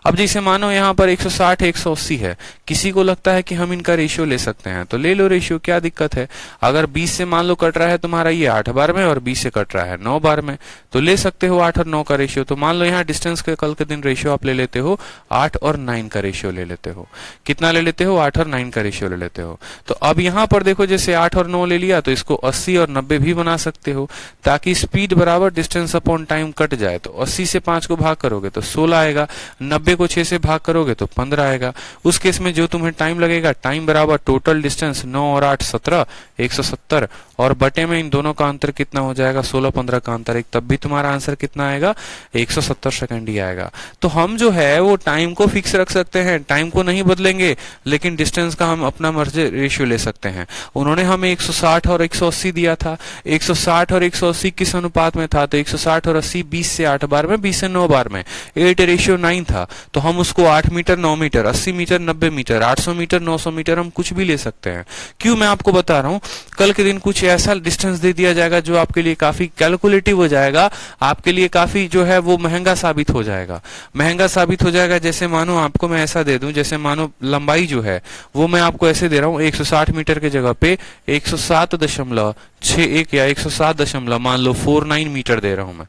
अब जैसे मानो यहाँ पर 160 180 है, किसी को लगता है कि हम इनका रेशियो ले सकते हैं, तो ले लो रेशियो, क्या दिक्कत है। अगर 20 से मान लो कट रहा है तुम्हारा ये 8 बार में और 20 से कट रहा है 9 बार में, तो ले सकते हो 8 और 9 का रेशियो। तो मान लो यहाँ डिस्टेंस के कल के दिन रेशियो आप ले लेते हो 8 और 9 का रेशियो ले लेते हो। कितना ले लेते हो, 8 और 9 का रेशियो ले लेते हो। तो अब यहाँ पर देखो जैसे 8 और 9 ले लिया तो इसको 80 और 90 भी बना सकते हो, ताकि स्पीड बराबर डिस्टेंस अपॉन टाइम कट जाए। तो 80 से 5 को भाग करोगे तो 16 आएगा, 90 को 6 से भाग करोगे तो 15 आएगा। उस केस में जो तुम्हें टाइम लगेगा, टाइम बराबर टोटल डिस्टेंस 9 और 8 17 170 और बटे में इन दोनों का अंतर कितना हो जाएगा, 16-15 का अंतर, एक तब भी तुम्हारा आंसर कितना आएगा, 170 सेकंड ही आएगा। तो हम जो है वो टाइम को फिक्स रख सकते हैं, टाइम को नहीं बदलेंगे, लेकिन डिस्टेंस का हम अपना मर्जी रेशियो ले सकते हैं। उन्होंने हमें 160 और 180 दिया था, 160 और 180 किस अनुपात में था, तो 160 और 80 20 से 8 बार में, 20 से 9 बार में, 8:9 था। तो हम उसको 8 metre 9 metre 80 metre 90 metre 800 metre 900 metre हम कुछ भी ले सकते हैं। क्यों, मैं आपको बता रहा हूं, कल के दिन कुछ ऐसा डिस्टेंस दे दिया जाएगा जो आपके लिए काफी कैलकुलेटिव हो जाएगा, आपके लिए काफी जो है वो महंगा साबित हो जाएगा। महंगा साबित हो जाएगा, जैसे मानो आपको मैं ऐसा दे दूं, जैसे मानो लंबाई जो है वो मैं आपको ऐसे दे रहा हूं, 160 मीटर के जगह पे 107.61 या 107 मान लो 49 मीटर दे रहा हूं मैं,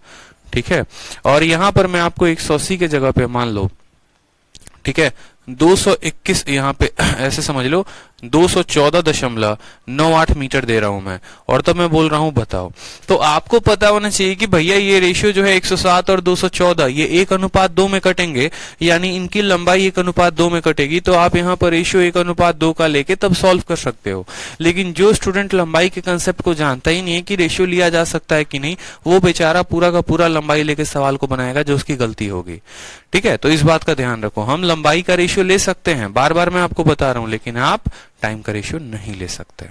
ठीक है। और यहां पर मैं आपको 180 के जगह पे मान लो, ठीक है, 221 यहाँ पे ऐसे समझ लो 214.98 मीटर दे रहा हूं मैं, और तब मैं बोल रहा हूं बताओ। तो आपको पता होना चाहिए कि भैया ये रेशियो जो है 107 और 214 ये 1:2 में कटेंगे, यानी इनकी लंबाई 1:2 में कटेगी। तो आप यहाँ पर रेशियो 1:2 का लेके तब सॉल्व कर सकते हो। लेकिन जो स्टूडेंट लंबाई के कंसेप्ट को जानता ही नहीं है कि रेशियो लिया जा सकता है कि नहीं, वो बेचारा पूरा का पूरा लंबाई लेके सवाल को बनाएगा, जो उसकी गलती होगी। ठीक है, तो इस बात का ध्यान रखो, हम लंबाई का रेशियो ले सकते हैं, बार बार मैं आपको बता रहा हूं, लेकिन आप टाइम का रेशियो नहीं ले सकते।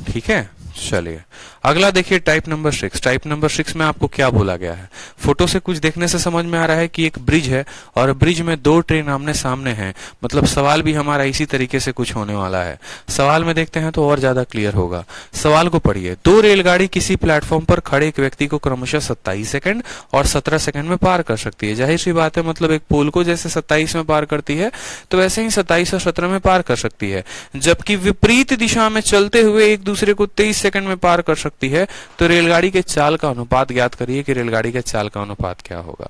ठीक है, चलिए अगला देखिए टाइप नंबर 6। टाइप नंबर 6 में आपको क्या बोला गया है, फोटो से कुछ देखने से समझ में आ रहा है कि एक ब्रिज है और ब्रिज में 2 ट्रेन आमने सामने हैं। मतलब सवाल भी हमारा इसी तरीके से कुछ होने वाला है। सवाल में देखते हैं तो और ज्यादा क्लियर होगा। सवाल को पढ़िए, 2 रेलगाड़ी किसी प्लेटफॉर्म पर खड़े एक व्यक्ति को क्रमशः 27 सेकंड और 17 सेकंड में पार कर सकती है। जाहिर सी बात है, मतलब एक पोल को जैसे 27 में पार करती है तो वैसे ही 27 और 17 में पार कर सकती है। जबकि विपरीत दिशा में चलते हुए एक दूसरे को 23 सेकंड में पार कर सकती है। तो रेलगाड़ी के चाल का अनुपात ज्ञात करिए कि रेलगाड़ी के चाल का अनुपात क्या होगा।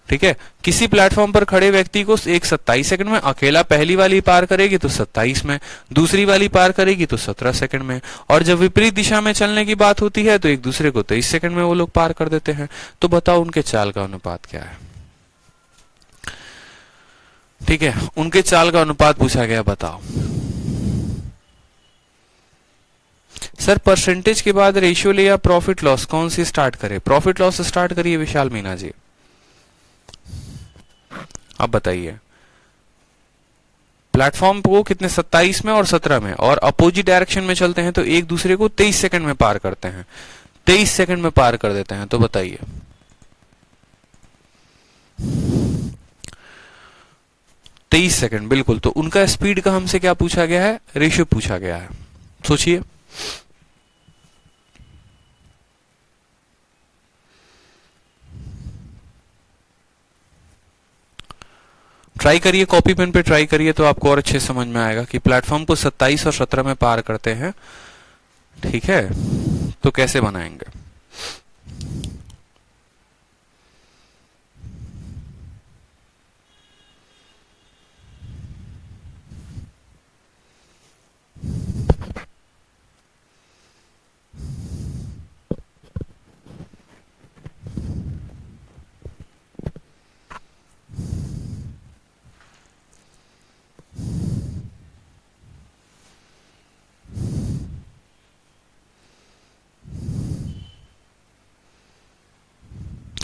ठीक है, किसी प्लेटफॉर्म पर खड़े व्यक्ति को एक 27 सेकंड में, अकेला पहली वाली पार करेगी तो 27 में, दूसरी वाली पार करेगी तो 17 सेकंड में, और जब विपरीत दिशा में चलने की बात होती है तो एक दूसरे को 23 सेकंड में वो लोग पार कर देते हैं। तो बताओ उनके चाल का अनुपात क्या है। ठीक है, उनके चाल का अनुपात पूछा गया, बताओ। सर परसेंटेज के बाद रेशियो ले या प्रॉफिट लॉस, कौन सी स्टार्ट करें? प्रॉफिट लॉस से स्टार्ट करिए विशाल मीना जी, आप बताइए। प्लेटफॉर्म को कितने 27 में और 17 में, और अपोजिट डायरेक्शन में चलते हैं तो एक दूसरे को 23 सेकंड में पार करते हैं, 23 सेकंड में पार कर देते हैं। तो बताइए 23 सेकंड, बिल्कुल। तो उनका स्पीड का हमसे क्या पूछा गया है, रेशियो पूछा गया है। सोचिए, ट्राई करिए, कॉपी पेन पे ट्राई करिए तो आपको और अच्छे समझ में आएगा कि प्लेटफॉर्म को 27 और 17 में पार करते हैं, ठीक है, तो कैसे बनाएंगे।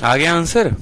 आ गया आंसर?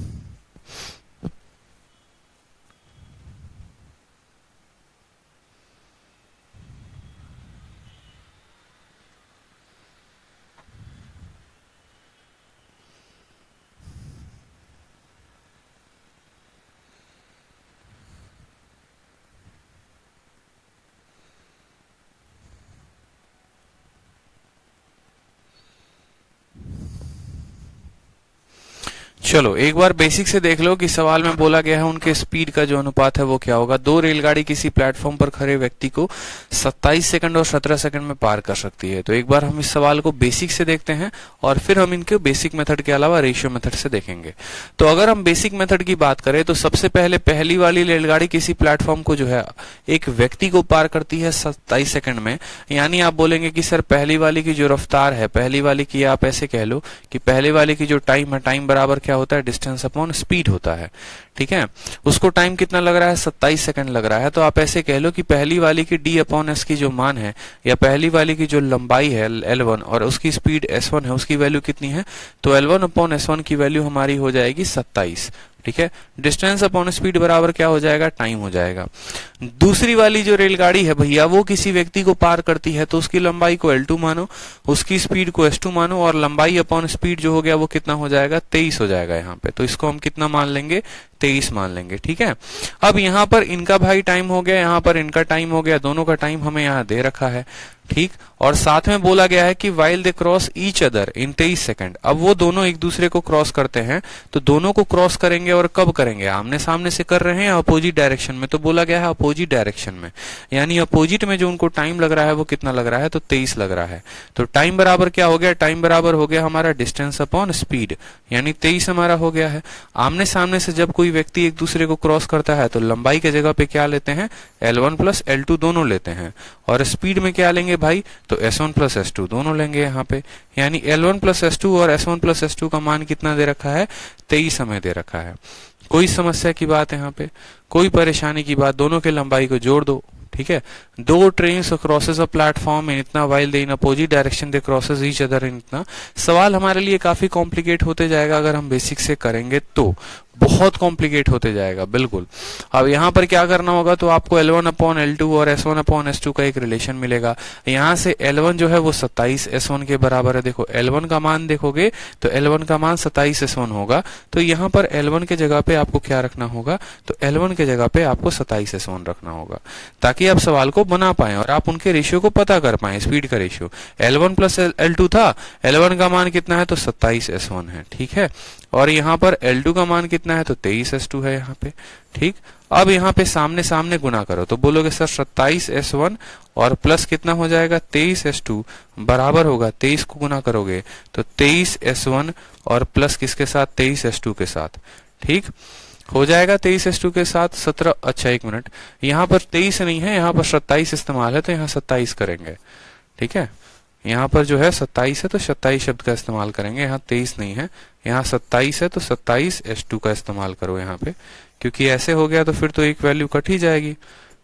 चलो एक बार बेसिक से देख लो कि सवाल में बोला गया है उनके स्पीड का जो अनुपात है वो क्या होगा। दो रेलगाड़ी किसी प्लेटफॉर्म पर खड़े व्यक्ति को 27 सेकंड और 17 सेकंड में पार कर सकती है। तो एक बार हम इस सवाल को बेसिक से देखते हैं और फिर हम इनके बेसिक मेथड के अलावा रेशियो मेथड से देखेंगे। तो अगर हम बेसिक मेथड की बात करें तो सबसे पहले पहली वाली रेलगाड़ी किसी प्लेटफॉर्म को जो है एक व्यक्ति को पार करती है 27 सेकंड में। यानी आप बोलेंगे कि सर पहली वाली की जो रफ्तार है, पहली वाली की आप ऐसे कह लो कि पहली वाली की जो टाइम है, टाइम बराबर क्या होता है, डिस्टेंस अपॉन स्पीड होता है, ठीक है। उसको टाइम कितना लग रहा है, 27 सेकंड लग रहा है। तो आप ऐसे कह लो कि पहली वाली की d अपॉन एस की जो मान है, या पहली वाली की जो लंबाई है L1 और उसकी स्पीड S1 है, उसकी वैल्यू कितनी है, तो L1 अपॉन S1 की वैल्यू हमारी हो जाएगी 27, ठीक है। डिस्टेंस अपॉन स्पीड बराबर क्या हो जाएगा, टाइम हो जाएगा। दूसरी वाली जो रेलगाड़ी है भैया वो किसी व्यक्ति को पार करती है तो उसकी लंबाई को L2 मानो, उसकी स्पीड को S2 मानो, और लंबाई अपॉन स्पीड जो हो गया वो कितना हो जाएगा, 23 हो जाएगा यहाँ पे। तो इसको हम कितना मान लेंगे, 23 मान लेंगे, ठीक है। अब यहाँ पर इनका भाई टाइम हो गया, यहाँ पर इनका टाइम हो गया, दोनों का टाइम हमें यहाँ दे रखा है, ठीक। और साथ में बोला गया है कि while they cross each other in 23 second. अब वो दोनों एक दूसरे को क्रॉस करते हैं, तो दोनों को क्रॉस करेंगे और कब करेंगे, आमने सामने से कर रहे हैं या अपोजिट डायरेक्शन में। तो बोला गया है अपोजिट डायरेक्शन में, यानी अपोजिट में जो उनको टाइम लग रहा है वो कितना लग रहा है, तो 23 लग रहा है। तो टाइम बराबर क्या हो गया, टाइम बराबर हो गया हमारा डिस्टेंस अपॉन स्पीड, यानी 23 हमारा हो गया है। आमने सामने से जब कोई व्यक्ति एक दूसरे को क्रॉस करता है तो लंबाई के जगह पे क्या लेते हैं, L1 प्लस L2 दोनों लेते हैं, और स्पीड में क्या लेंगे भाई, तो S1 प्लस S2 दोनों लेंगे यहाँ पे। यानी L1 प्लस S2 और S1 प्लस S2 का मान कितना दे रखा है, 23 हमें दे रखा है। कोई समस्या की बात यहाँ पे, कोई परेशानी की बात, दोनों के लंबाई को जोड़ दो, ठीक है। दो trains crosses a platform in इतना while they in opposite direction they crosses each other in इतना। सवाल हमारे लिए काफी कॉम्प्लिकेट होते जाएगा अगर हम बेसिक से करेंगे तो, बहुत कॉम्प्लिकेट होते जाएगा, बिल्कुल। अब यहाँ पर क्या करना होगा, तो आपको L1 अपॉन L2 और S1 अपॉन S2 का एक रिलेशन मिलेगा। यहाँ से L1 जो है वो 27 S1 के बराबर है। देखो L1 का मान देखोगे तो L1 का मान 27 S1 होगा। तो यहाँ पर L1 के जगह पे आपको क्या रखना होगा, तो L1 के जगह पे आपको 27 S1 रखना होगा, ताकि आप सवाल को बना पाए और आप उनके रेशियो को पता कर पाए, स्पीड का रेशियो। L1 प्लस L2 था, L1 का मान कितना है, तो 27 S1 है, ठीक है। और यहाँ पर L2 का मान कितना है, तो 23 S2 है यहाँ पे, ठीक। अब यहाँ पे सामने सामने गुना करो तो बोलोगे सर 27 S1 और प्लस कितना हो जाएगा, 23 S2 बराबर होगा, 23 को गुना करोगे तो 23 S1 और प्लस किसके साथ, 23 S2 के साथ, ठीक हो जाएगा। 23 S2 के साथ 17, अच्छा एक मिनट, यहाँ पर 23 नहीं है, यहाँ पर 27 इस्तेमाल है, तो यहाँ 27 करेंगे, ठीक है। यहाँ पर जो है 27 है तो 27 शब्द का इस्तेमाल करेंगे, यहाँ 23 नहीं है, यहाँ 27 है तो 27 S2 का इस्तेमाल करो यहाँ पे, क्योंकि ऐसे हो गया तो फिर तो एक वैल्यू कट ही जाएगी,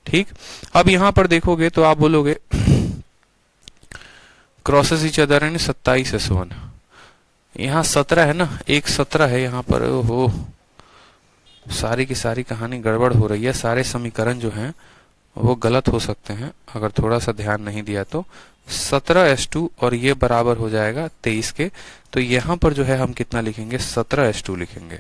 ठीक। अब यहाँ पर देखोगे तो आप बोलोगे क्रॉसेस ईच अदर यानी 27 S1, यहाँ 17 है ना, एक 17 है यहाँ पर। ओहो, सारी की सारी कहानी गड़बड़ हो रही है, सारे समीकरण जो हैं वो गलत हो सकते हैं अगर थोड़ा सा ध्यान नहीं दिया तो। 17s2 और ये बराबर हो जाएगा 23 के। तो यहाँ पर जो है हम कितना लिखेंगे, 17s2 लिखेंगे।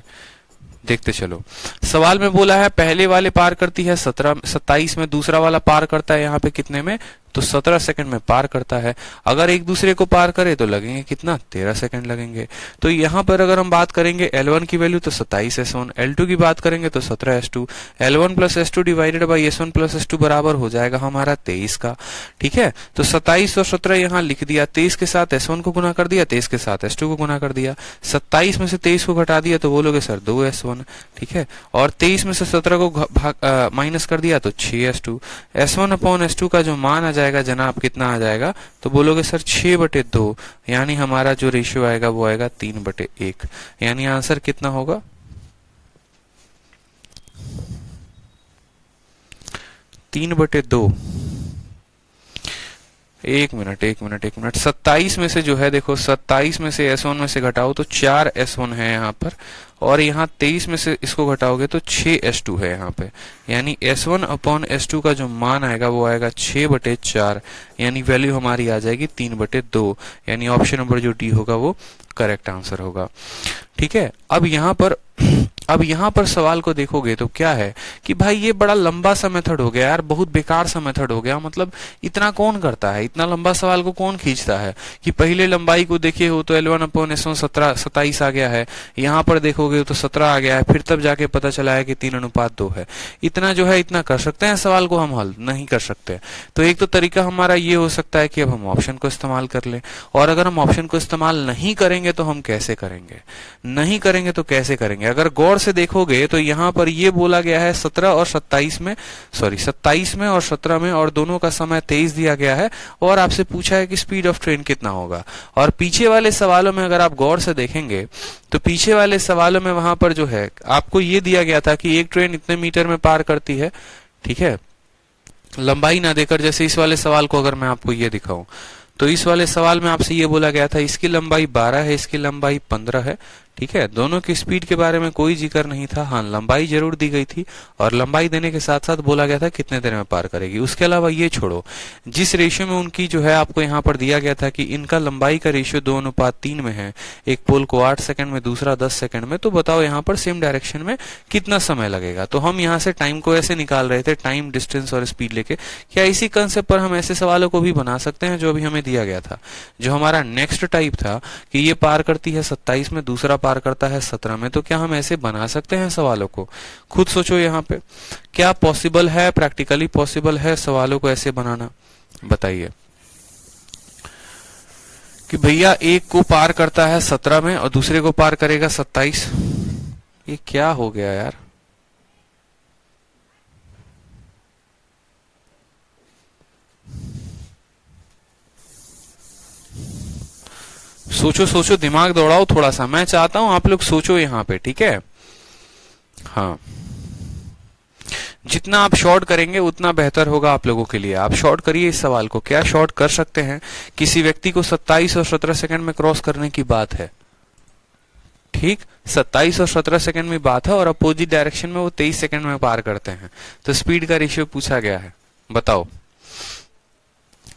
देखते चलो, सवाल में बोला है पहले वाले पार करती है 27 में, दूसरा वाला पार करता है यहाँ पे कितने में, तो 17 सेकंड में पार करता है। अगर एक दूसरे को पार करे तो लगेंगे कितना, 13 सेकंड लगेंगे। तो यहाँ पर अगर हम बात करेंगे L1 की वैल्यू तो 27s1, L2 की बात करेंगे तो 17s2, L1 plus S2 divided by S1 plus S2 बराबर हो जाएगा हमारा 23 का। ठीक है, तो 27 और 17 यहाँ लिख दिया, 23 के साथ S1 को गुना कर दिया, 23 के साथ S2 को गुना कर दिया, 27 में से 23 को घटा दिया तो बोलोगे सर 2s1। ठीक है, और 23 में से 17 को माइनस कर दिया तो 6s2। S1 अपॉन S2 का जो मान आ जाएगा जनाब कितना आ जाएगा, तो बोलोगे सर 6/2, यानी हमारा जो रेशियो आएगा वो आएगा 3/1। यानी आंसर कितना होगा, 3/2। एक मिनट 27 में से जो है, देखो 27 में से S1 में से घटाओ तो 4s1 है यहाँ पर, और यहाँ 23 में से इसको घटाओगे तो 6s2 है यहाँ पे। यानी S1 अपॉन S2 का जो मान आएगा वो आएगा 6/4, यानी वैल्यू हमारी आ जाएगी 3/2। यानी ऑप्शन नंबर जो डी होगा वो करेक्ट आंसर होगा। ठीक है, अब यहाँ पर सवाल को देखोगे तो क्या है कि भाई ये बड़ा लंबा सा मेथड हो गया यार, बहुत बेकार सा मेथड हो गया। मतलब इतना कौन करता है, इतना लंबा सवाल को कौन खींचता है कि पहले लंबाई को देखे हो तो L1 अपॉन S1 27 आ गया है, यहाँ पर देखोगे तो 17 आ गया है, फिर तब जाके पता चला है कि 3:2 है। इतना जो है इतना कर सकते हैं सवाल को हम हल नहीं कर सकते। तो एक तो तरीका हमारा ये हो सकता है कि अब हम ऑप्शन को इस्तेमाल कर लें, और अगर हम ऑप्शन को इस्तेमाल नहीं करेंगे तो हम कैसे करेंगे, नहीं करेंगे तो कैसे करेंगे। अगर गौर से देखोगे तो यहाँ पर ये बोला गया है 17 और 27 में, सॉरी 27 में और 17 में, और दोनों का समय 23 दिया गया है, और आपसे पूछा है कि स्पीड ऑफ ट्रेन कितना होगा। और पीछे वाले सवालों में अगर आप गौर से देखेंगे तो पीछे वाले सवालों में वहां पर जो है आपको ये दिया गया था कि एक ट्रेन इतने मीटर में पार करती है। ठीक है, लंबाई ना देकर, जैसे इस वाले सवाल को अगर मैं आपको ये दिखाऊं तो इस वाले सवाल में आपसे ये बोला गया था इसकी लंबाई 12 है, इसकी लंबाई 15 है। ठीक है, दोनों की स्पीड के बारे में कोई जिक्र नहीं था। हाँ, लंबाई जरूर दी गई थी, और लंबाई देने के साथ साथ बोला गया था कितने देर में पार करेगी। उसके अलावा ये छोड़ो, जिस रेशियो में उनकी जो है आपको यहाँ पर दिया गया था कि इनका लंबाई का रेशियो 2:3 में है, एक पोल को 8 सेकंड में, दूसरा 10 सेकंड में, तो बताओ यहाँ पर सेम डायरेक्शन में कितना समय लगेगा। तो हम यहाँ से टाइम को ऐसे निकाल रहे थे, टाइम, डिस्टेंस और स्पीड लेके। क्या इसी कंसेप्ट पर हम ऐसे सवालों को भी बना सकते हैं जो अभी हमें दिया गया था, जो हमारा नेक्स्ट टाइप था कि ये पार करती है 27 में, दूसरा पार करता है 17 में। तो क्या हम ऐसे बना सकते हैं सवालों को? खुद सोचो यहाँ पे, क्या पॉसिबल है, प्रैक्टिकली पॉसिबल है सवालों को ऐसे बनाना? बताइए कि भैया एक को पार करता है 17 में और दूसरे को पार करेगा 27। ये क्या हो गया यार? सोचो सोचो, दिमाग दौड़ाओ थोड़ा सा। मैं चाहता हूं आप लोग सोचो यहाँ पे, ठीक है? हाँ, जितना आप शॉर्ट करेंगे उतना बेहतर होगा आप लोगों के लिए। आप शॉर्ट करिए इस सवाल को। क्या शॉर्ट कर सकते हैं? किसी व्यक्ति को 27 और 17 सेकंड में क्रॉस करने की बात है, ठीक? 27 और 17 सेकंड में बात है, और अपोजिट डायरेक्शन में वो 23 सेकंड में पार करते हैं। तो स्पीड का रेशियो पूछा गया है, बताओ।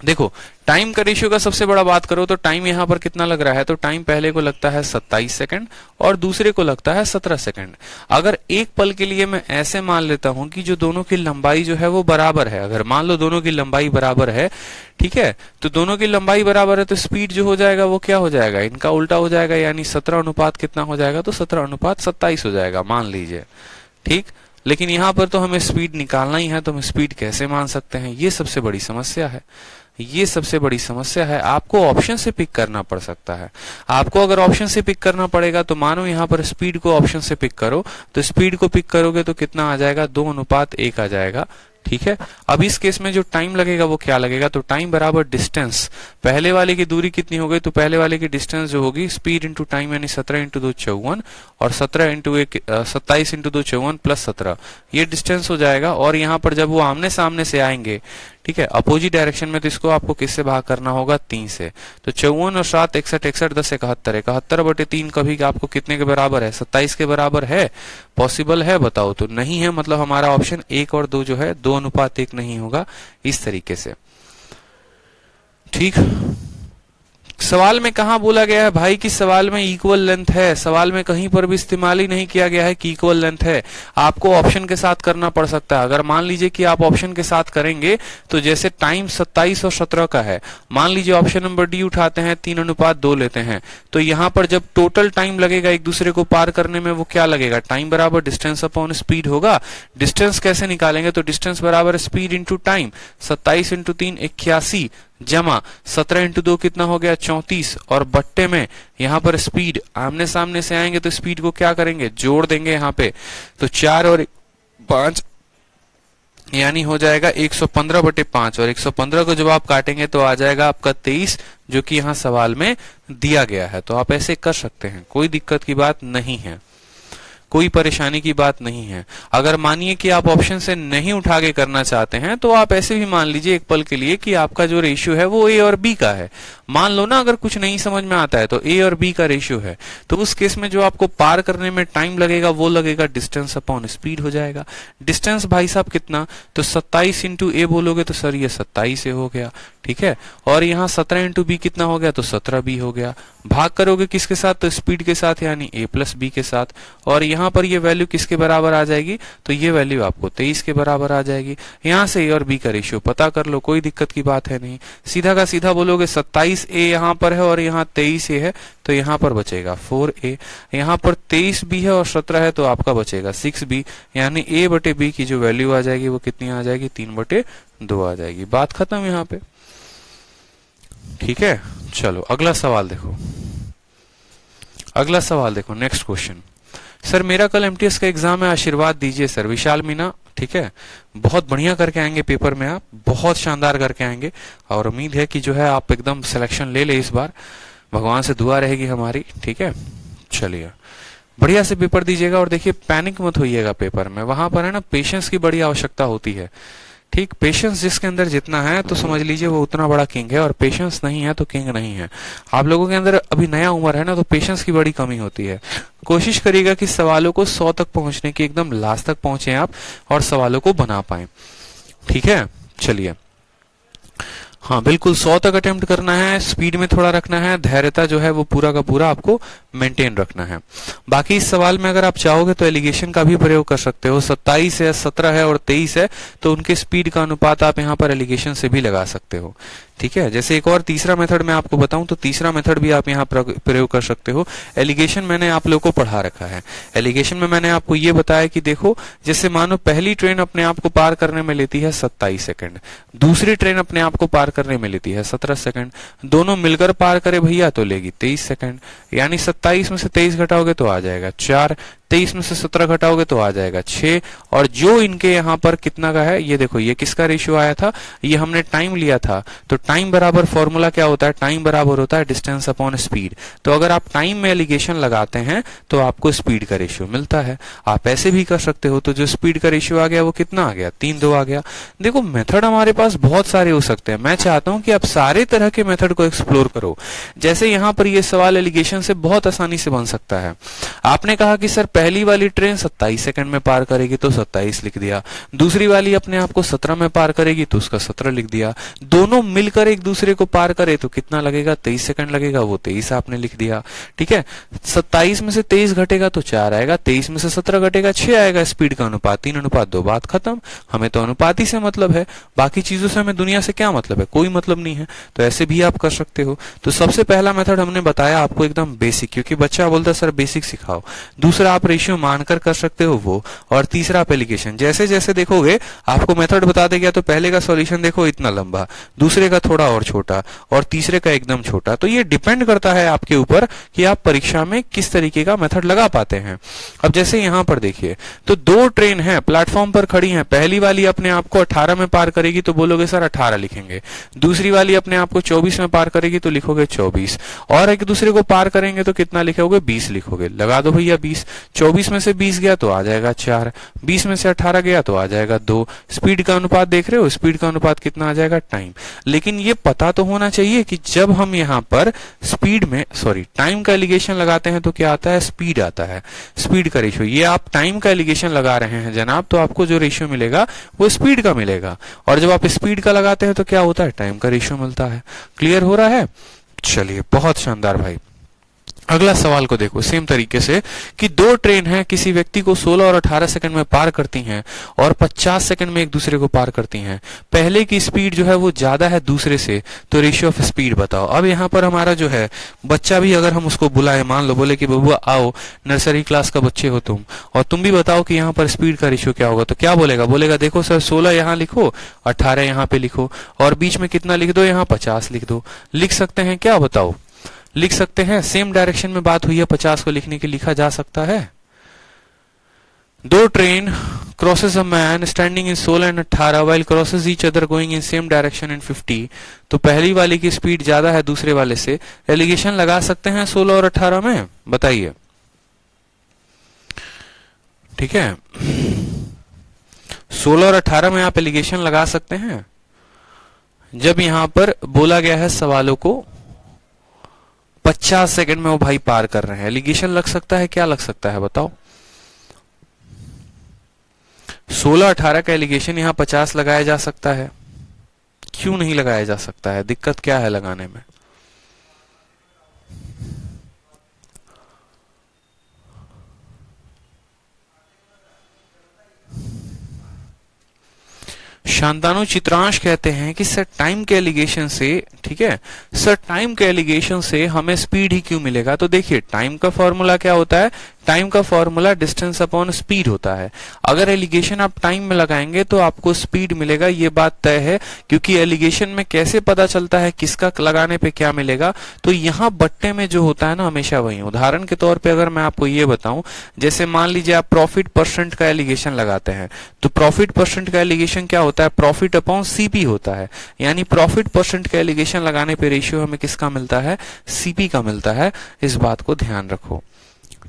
देखो, टाइम का रेशियो का सबसे बड़ा बात करो तो टाइम यहाँ पर कितना लग रहा है, तो टाइम पहले को लगता है 27 सेकंड और दूसरे को लगता है 17 सेकंड। अगर एक पल के लिए मैं ऐसे मान लेता हूं कि जो दोनों की लंबाई जो है वो बराबर है, अगर मान लो दोनों की लंबाई बराबर है, ठीक है, तो दोनों की लंबाई बराबर है तो स्पीड जो हो जाएगा वो क्या हो जाएगा, इनका उल्टा हो जाएगा। यानी 17 अनुपात कितना हो जाएगा, तो 17:27 हो जाएगा, मान लीजिए, ठीक। लेकिन यहाँ पर तो हमें स्पीड निकालना ही है, तो हम स्पीड कैसे मान सकते हैं? ये सबसे बड़ी समस्या है, ये सबसे बड़ी समस्या है। आपको ऑप्शन से पिक करना पड़ सकता है। आपको अगर ऑप्शन से पिक करना पड़ेगा तो मानो यहाँ पर स्पीड को ऑप्शन से पिक करो, तो स्पीड को पिक करोगे तो कितना आ जाएगा, 2:1 आ जाएगा, ठीक है। अब इस केस में जो टाइम लगेगा वो क्या लगेगा, तो टाइम बराबर डिस्टेंस। पहले वाले की दूरी कितनी हो गई, तो पहले वाले की डिस्टेंस जो होगी स्पीड इंटू टाइम, यानी 17 × 2 54 और 17 × 1 27 × 2 54 प्लस 17, ये डिस्टेंस हो जाएगा। और यहाँ पर जब वो आमने सामने से आएंगे, ठीक है। अपोजिट डायरेक्शन में तो इसको आपको किससे भाग करना होगा, 3 से। तो 54 और 7 61 61 10 71 71/3 कभी आपको कितने के बराबर है, 27 के बराबर है। पॉसिबल है बताओ, तो नहीं है, मतलब हमारा ऑप्शन 1 और 2 जो है 2:1 नहीं होगा, इस तरीके से। ठीक, सवाल में कहा बोला गया है भाई कि सवाल में इक्वल लेंथ है, सवाल में कहीं पर भी इस्तेमाल ही नहीं किया गया है कि इक्वल लेंथ है। आपको ऑप्शन के साथ करना पड़ सकता है। अगर मान लीजिए कि आप ऑप्शन के साथ करेंगे तो जैसे टाइम 27 और 17 का है, मान लीजिए ऑप्शन नंबर डी उठाते हैं, 3:2 लेते हैं, तो यहाँ पर जब टोटल टाइम लगेगा एक दूसरे को पार करने में, वो क्या लगेगा, टाइम बराबर डिस्टेंस अपॉन स्पीड होगा। डिस्टेंस कैसे निकालेंगे, तो डिस्टेंस बराबर स्पीड इंटू टाइम, 27 इंटू 3 81 जमा 17 इंटू 2 कितना हो गया, 34, और बट्टे में यहाँ पर स्पीड, आमने सामने से आएंगे तो स्पीड को क्या करेंगे, जोड़ देंगे यहाँ पे, तो 4 और 5 यानी हो जाएगा 115/5, और 115 को जब आप काटेंगे तो आ जाएगा आपका 23, जो कि यहाँ सवाल में दिया गया है। तो आप ऐसे कर सकते हैं, कोई दिक्कत की बात नहीं है, कोई परेशानी की बात नहीं है। अगर मानिए कि आप ऑप्शन से नहीं उठा के करना चाहते हैं तो आप ऐसे भी मान लीजिए एक पल के लिए कि आपका जो रेशियो है वो ए और बी का है। मान लो ना, अगर कुछ नहीं समझ में आता है तो ए और बी का रेशियो है, तो उस केस में जो आपको पार करने में टाइम लगेगा वो लगेगा डिस्टेंस अपॉन स्पीड हो जाएगा। डिस्टेंस भाई साहब कितना, तो 27 इंटू ए बोलोगे तो सर ये 27 ए हो गया, ठीक है। और यहाँ 17 इंटू बी कितना हो गया, तो 17 बी हो गया। भाग करोगे किसके साथ, तो स्पीड के साथ, यानी ए प्लस बी के साथ। और यहाँ पर ये वैल्यू किसके बराबर आ जाएगी, तो ये वैल्यू आपको 23 के बराबर आ जाएगी। यहाँ से ए और बी का रेशियो पता कर लो, कोई दिक्कत की बात है नहीं। सीधा का सीधा बोलोगे 27 ए यहाँ पर है और यहाँ 23 ए है, तो यहाँ पर बचेगा 4a। यहाँ पर 23 बी है और 17 है, तो आपका बचेगा 6b, यानी a बटे b की जो वैल्यू आ जाएगी वो कितनी आ जाएगी, 3/2 आ जाएगी। बात खत्म यहाँ पे, ठीक है। चलो अगला सवाल देखो, अगला सवाल देखो, नेक्स्ट क्वेश्चन। सर मेरा कल एमटीएस का एग्जाम है, आशीर्वाद दीजिए सर। विशाल मीना, ठीक है, बहुत बढ़िया करके आएंगे पेपर में, आप बहुत शानदार करके आएंगे, और उम्मीद है कि जो है आप एकदम सिलेक्शन ले ले इस बार, भगवान से दुआ रहेगी हमारी, ठीक है। चलिए बढ़िया से पेपर दीजिएगा, और देखिए पैनिक मत होइएगा पेपर में, वहां पर है ना पेशेंस की बड़ी आवश्यकता होती है, ठीक। पेशेंस जिसके अंदर जितना है तो समझ लीजिए वो उतना बड़ा किंग है, और पेशेंस नहीं है तो किंग नहीं है। आप लोगों के अंदर अभी नया उम्र है ना, तो पेशेंस की बड़ी कमी होती है। कोशिश करिएगा कि सवालों को 100 तक पहुंचने की, एकदम लास्ट तक पहुंचे आप और सवालों को बना पाए, ठीक है। चलिए, हाँ बिल्कुल 100 तक अटेम्प्ट करना है, स्पीड में थोड़ा रखना है, धैर्यता जो है वो पूरा का पूरा आपको मेंटेन रखना है। बाकी इस सवाल में अगर आप चाहोगे तो एलिगेशन का भी प्रयोग कर सकते हो। 27 है, 17 है और 23 है, तो उनके स्पीड का अनुपात आप यहाँ पर एलिगेशन से भी लगा सकते हो, ठीक है। जैसे एक और तीसरा मेथड मैं आपको बताऊं तो तीसरा मेथड भी आप यहाँ प्रयोग कर सकते हो। एलिगेशन मैंने आप लोगों को पढ़ा रखा है। एलिगेशन में मैंने आपको ये बताया कि देखो, जैसे मानो पहली ट्रेन अपने आप को पार करने में लेती है 27 सेकंड, दूसरी ट्रेन अपने आप को पार करने में लेती है 17 सेकंड, दोनों मिलकर पार करे भैया तो लेगी 23 सेकंड, यानी 27 में से 23 घटाओगे तो आ जाएगा 4, 23 में से 17 घटाओगे तो आ जाएगा 6, और जो इनके यहाँ पर कितना का है, ये देखो ये किसका रेशियो आया था, ये हमने टाइम लिया था, तो टाइम बराबर फॉर्मूला क्या होता है, टाइम बराबर होता है डिस्टेंस अपॉन स्पीड। तो अगर आप टाइम में एलिगेशन लगाते हैं तो आपको स्पीड का रेशियो मिलता है। आप ऐसे भी कर सकते हो, तो जो स्पीड का रेशियो आ गया वो कितना आ गया, 3:2 आ गया। देखो मेथड हमारे पास बहुत सारे हो सकते हैं, मैं चाहता हूं कि आप सारे तरह के मेथड को एक्सप्लोर करो। जैसे यहाँ पर ये सवाल एलिगेशन से बहुत आसानी से बन सकता है। आपने कहा कि सर पहली वाली ट्रेन 27 सेकंड में पार करेगी तो 27 लिख दिया, दूसरी वाली अपने आप को 17 में पार करेगी तो उसका 17 लिख दिया, दोनों मिलकर एक दूसरे को पार करे तो कितना लगेगा, 23 सेकंड लगेगा, वो 23 आपने लिख दिया, ठीक है। 27 में से 23 घटेगा तो 4 आएगा, 23 में से 17 घटेगा 6 आएगा। स्पीड का अनुपात 3:2, बात खत्म। हमें तो अनुपात ही से मतलब है, बाकी चीजों से हमें दुनिया से क्या मतलब है, कोई मतलब नहीं है। तो ऐसे भी आप कर सकते हो। तो सबसे पहला मेथड हमने बताया आपको एकदम बेसिक, क्योंकि बच्चा बोलता है सर बेसिक सिखाओ। दूसरा आप रेशियो मानकर कर सकते हो वो, और तीसरा आप एलिगेशन। जैसे जैसे देखोगे आपको मेथड बता देगा, तो पहले का सॉल्यूशन देखो इतना लंबा, दूसरे का थोड़ा और छोटा, और तीसरे का एकदम छोटा। तो ये डिपेंड करता है आपके ऊपर कि आप परीक्षा में किस तरीके का मेथड लगा पाते हैं। अब जैसे यहाँ पर देखिए, तो 2 ट्रेन है प्लेटफॉर्म पर खड़ी हैं, पहली वाली अपने आप को 18 में पार करेगी तो बोलोगे सर 18 लिखेंगे, दूसरी वाली अपने आप को 24 में पार करेगी तो लिखोगे 24, और एक दूसरे को पार करेंगे तो कितना लिखोगे, 20 लिखोगे। लगा दो भैया 20। 24 में से 20 गया तो आ जाएगा 4, 20 में से 18 गया तो आ जाएगा 2। स्पीड का अनुपात देख रहे हो, स्पीड का अनुपात कितना आ जाएगा, टाइम। लेकिन ये पता तो होना चाहिए कि जब हम यहाँ पर स्पीड में टाइम का एलिगेशन लगाते हैं तो क्या आता है, स्पीड आता है, स्पीड का रेशियो। ये आप टाइम का एलिगेशन लगा रहे हैं जनाब, तो आपको जो रेशियो मिलेगा वो स्पीड का मिलेगा, और जब आप स्पीड का लगाते हैं तो क्या होता है, टाइम का रेशियो मिलता है। क्लियर हो रहा है? चलिए, बहुत शानदार भाई। अगला सवाल को देखो सेम तरीके से कि दो ट्रेन हैं, किसी व्यक्ति को 16 और 18 सेकंड में पार करती हैं और 50 सेकंड में एक दूसरे को पार करती हैं। पहले की स्पीड जो है वो ज्यादा है दूसरे से, तो रेशियो ऑफ स्पीड बताओ। अब यहाँ पर हमारा जो है बच्चा भी, अगर हम उसको बुलाए, मान लो बोले कि बबुआ आओ, नर्सरी क्लास का बच्चे हो तुम, और तुम भी बताओ कि यहाँ पर स्पीड का रेशियो क्या होगा, तो क्या बोलेगा, बोलेगा देखो सर 16 यहाँ लिखो, 18 यहाँ पे लिखो, और बीच में कितना लिख दो, यहाँ 50 लिख दो। लिख सकते हैं क्या, बताओ? लिख सकते हैं, सेम डायरेक्शन में बात हुई है, 50 को लिखने के लिखा जा सकता है। दो train crosses a man standing in 16 and 18 while crosses each other going in same direction in 50। तो पहली वाले की स्पीड ज्यादा है दूसरे वाले से, एलिगेशन लगा सकते हैं 16 और 18 में, बताइए। ठीक है, 16 और 18 में आप एलिगेशन लगा सकते हैं जब यहां पर बोला गया है सवालों को 50 सेकंड में वो भाई पार कर रहे हैं। एलिगेशन लग सकता है, क्या लग सकता है बताओ? 16-18 का एलिगेशन यहां 50 लगाया जा सकता है, क्यों नहीं लगाया जा सकता है? दिक्कत क्या है लगाने में? शांतानु चित्रांश कहते हैं कि सर टाइम के एलिगेशन से, ठीक है सर, टाइम के एलिगेशन से हमें स्पीड ही क्यों मिलेगा? तो देखिए टाइम का फॉर्मूला क्या होता है, टाइम का फॉर्मूला डिस्टेंस अपॉन स्पीड होता है। अगर एलिगेशन आप टाइम में लगाएंगे तो आपको स्पीड मिलेगा, ये बात तय है। क्योंकि एलिगेशन में कैसे पता चलता है किसका लगाने पे क्या मिलेगा, तो यहाँ बट्टे में जो होता है ना हमेशा वही। उदाहरण के तौर पे अगर मैं आपको ये बताऊं, जैसे मान लीजिए आप प्रॉफिट परसेंट का एलिगेशन लगाते हैं, तो प्रॉफिट परसेंट का एलिगेशन क्या होता है, प्रॉफिट अपॉन सीपी होता है। यानी प्रॉफिट परसेंट का एलिगेशन लगाने पे रेशियो हमें किसका मिलता है, सीपी का मिलता है। इस बात को ध्यान रखो,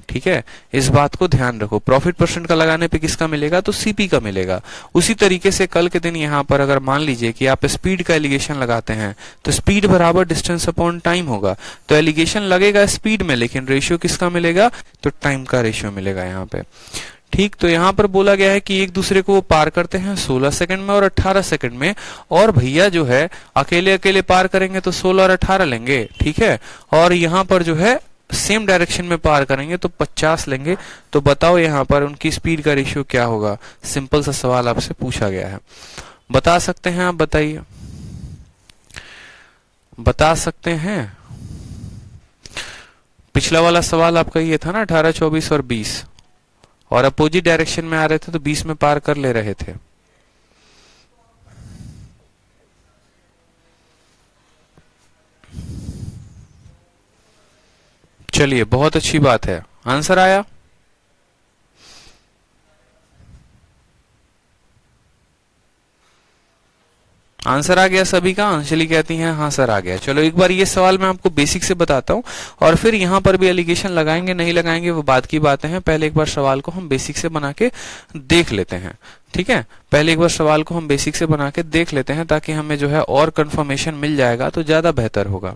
ठीक है, इस बात को ध्यान रखो। प्रॉफिट परसेंट का लगाने पे किसका मिलेगा, तो सीपी का मिलेगा। उसी तरीके से कल के दिन यहाँ पर अगर मान लीजिए कि आप स्पीड का एलिगेशन लगाते हैं, तो स्पीड बराबर डिस्टेंस अपॉन टाइम होगा। तो एलिगेशन लगेगा स्पीड में, लेकिन रेशियो किसका मिलेगा, तो टाइम का रेशियो मिलेगा यहाँ पे। ठीक, तो यहाँ पर बोला गया है कि एक दूसरे को वो पार करते हैं 16 सेकंड में और 18 सेकंड में, और भैया जो है अकेले अकेले पार करेंगे तो 16 और 18 लेंगे, ठीक है, और यहाँ पर जो है सेम डायरेक्शन में पार करेंगे तो 50 लेंगे। तो बताओ यहाँ पर उनकी स्पीड का रेशियो क्या होगा? सिंपल सा सवाल आपसे पूछा गया है, बता सकते हैं आप? बताइए, बता सकते हैं? पिछला वाला सवाल आपका ये था ना, 18, 24 और 20, और अपोजिट डायरेक्शन में आ रहे थे तो 20 में पार कर ले रहे थे। चलिए, बहुत अच्छी बात है, आंसर आया। आंसर आ गया सभी का? अंजलि कहती हैं हाँ सर आ गया। चलो एक बार ये सवाल मैं आपको बेसिक से बताता हूँ, और फिर यहाँ पर भी एलिगेशन लगाएंगे नहीं लगाएंगे वो बात की बातें हैं। पहले एक बार सवाल को हम बेसिक से बना के देख लेते हैं, ठीक है, पहले एक बार सवाल को हम बेसिक से बना के देख लेते हैं, ताकि हमें जो है और कंफर्मेशन मिल जाएगा तो ज्यादा बेहतर होगा।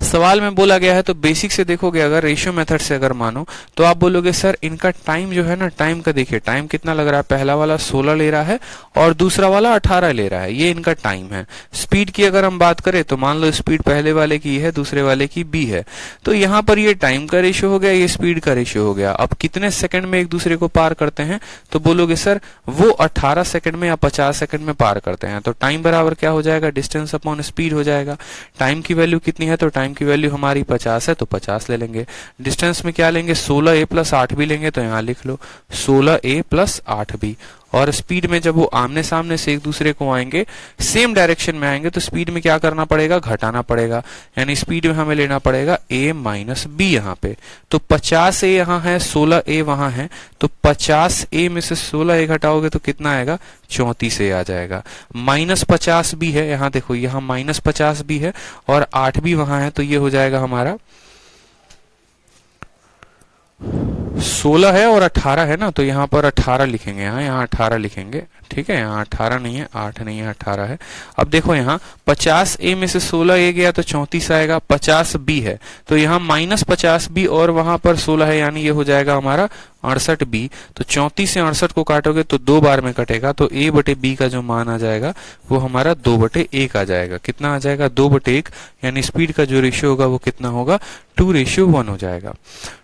सवाल में बोला गया है, तो बेसिक से देखोगे अगर रेशियो मेथड से अगर मानो, तो आप बोलोगे सर इनका टाइम जो है ना, टाइम का देखिए टाइम कितना लग रहा है, पहला वाला 16 ले रहा है और दूसरा वाला 18 ले रहा है, ये इनका टाइम है। स्पीड की अगर हम बात करें तो मान लो स्पीड पहले वाले की है, दूसरे वाले की बी है, तो यहाँ पर ये टाइम का रेशियो हो गया, ये स्पीड का रेशियो हो गया। अब कितने सेकंड में एक दूसरे को पार करते हैं, तो बोलोगे सर वो 18 सेकंड में या 50 सेकंड में पार करते हैं। तो टाइम बराबर क्या हो जाएगा, डिस्टेंस अपॉन स्पीड हो जाएगा। टाइम की वैल्यू कितनी है, तो टाइम की वैल्यू हमारी 50 है, तो 50 ले लेंगे। डिस्टेंस में क्या लेंगे, 16a + 8b लेंगे, तो यहाँ लिख लो 16a + 8b। और स्पीड में जब वो आमने सामने से एक दूसरे को आएंगे, सेम डायरेक्शन में आएंगे, तो स्पीड में क्या करना पड़ेगा, घटाना पड़ेगा। यानी स्पीड में हमें लेना पड़ेगा a - b यहाँ पे। तो 50a यहाँ है, 16a वहां है, तो 50a में से 16a घटाओगे तो कितना आएगा, 34a आ जाएगा। -50b है, यहाँ देखो यहाँ -50b है और 8b वहां है, तो ये हो जाएगा हमारा 16 है और 18 है ना, तो यहाँ पर 18 लिखेंगे, यहाँ 18 लिखेंगे, ठीक है। यहाँ 18 नहीं है, 8 नहीं है, 18 है। अब देखो यहाँ 50A में से 16A गया तो 34 आएगा, 50B है तो यहाँ -50B और वहां पर 16 है, यानी ये हो जाएगा हमारा 68B। तो 34 से 68 को काटोगे तो 2 बार में कटेगा, तो A बटे B का जो मान आ जाएगा वो हमारा 2/1 आ जाएगा। कितना आ जाएगा? 2/1, यानी स्पीड का जो रेशियो होगा वो कितना होगा? 2:1 हो जाएगा।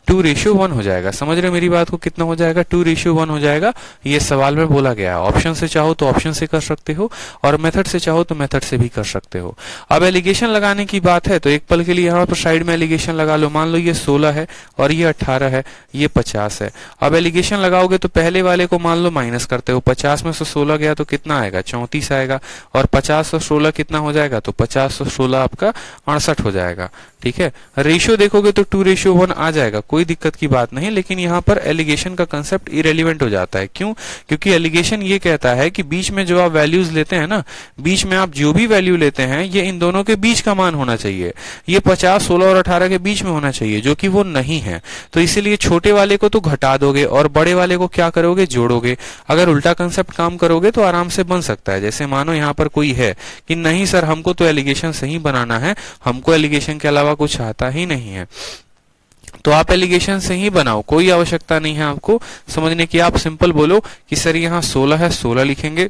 2:1 हो जाएगा। समझ रहे मेरी बात को? कितना हो जाएगा? 2:1 हो जाएगा। ये सवाल में बोला गया है। ऑप्शन से चाहो तो ऑप्शन से कर सकते हो और मेथड से चाहो तो मेथड से भी कर सकते हो। अब एलिगेशन लगाने की बात है तो एक पल के लिए यहाँ पर साइड में एलिगेशन लगा लो। मान लो ये 16 है और ये 18 है, ये 50 है। अब एलिगेशन लगाओगे तो पहले वाले को मान लो माइनस करते हो। 50 में से 16 गया तो कितना आएगा? 34 आएगा। और 50 और 16 कितना हो जाएगा? तो 50 और 16 आपका 68 हो जाएगा। ठीक है। रेशियो देखोगे तो 2:1 आ जाएगा, कोई दिक्कत की बात नहीं। लेकिन यहाँ पर एलिगेशन का कंसेप्ट इरेलीवेंट हो जाता है। क्यों? क्योंकि एलिगेशन ये कहता है कि बीच में जो आप वैल्यूज लेते हैं ना, बीच में आप जो भी वैल्यू लेते हैं ये इन दोनों के बीच का मान होना चाहिए। ये 50, 16 और 18 के बीच में होना चाहिए, जो कि वो नहीं है। तो इसीलिए छोटे वाले को तो घटा दोगे और बड़े वाले को क्या करोगे? जोड़ोगे। अगर उल्टा कंसेप्ट काम करोगे तो आराम से बन सकता है। जैसे मानो यहाँ पर कोई है कि नहीं सर हमको तो एलिगेशन सही बनाना है, हमको एलिगेशन के अलावा कुछ आता ही नहीं है, तो आप एलिगेशन से ही बनाओ, कोई आवश्यकता नहीं है आपको समझने की। आप सिंपल बोलो कि सर यहाँ 16 है, 16 लिखेंगे,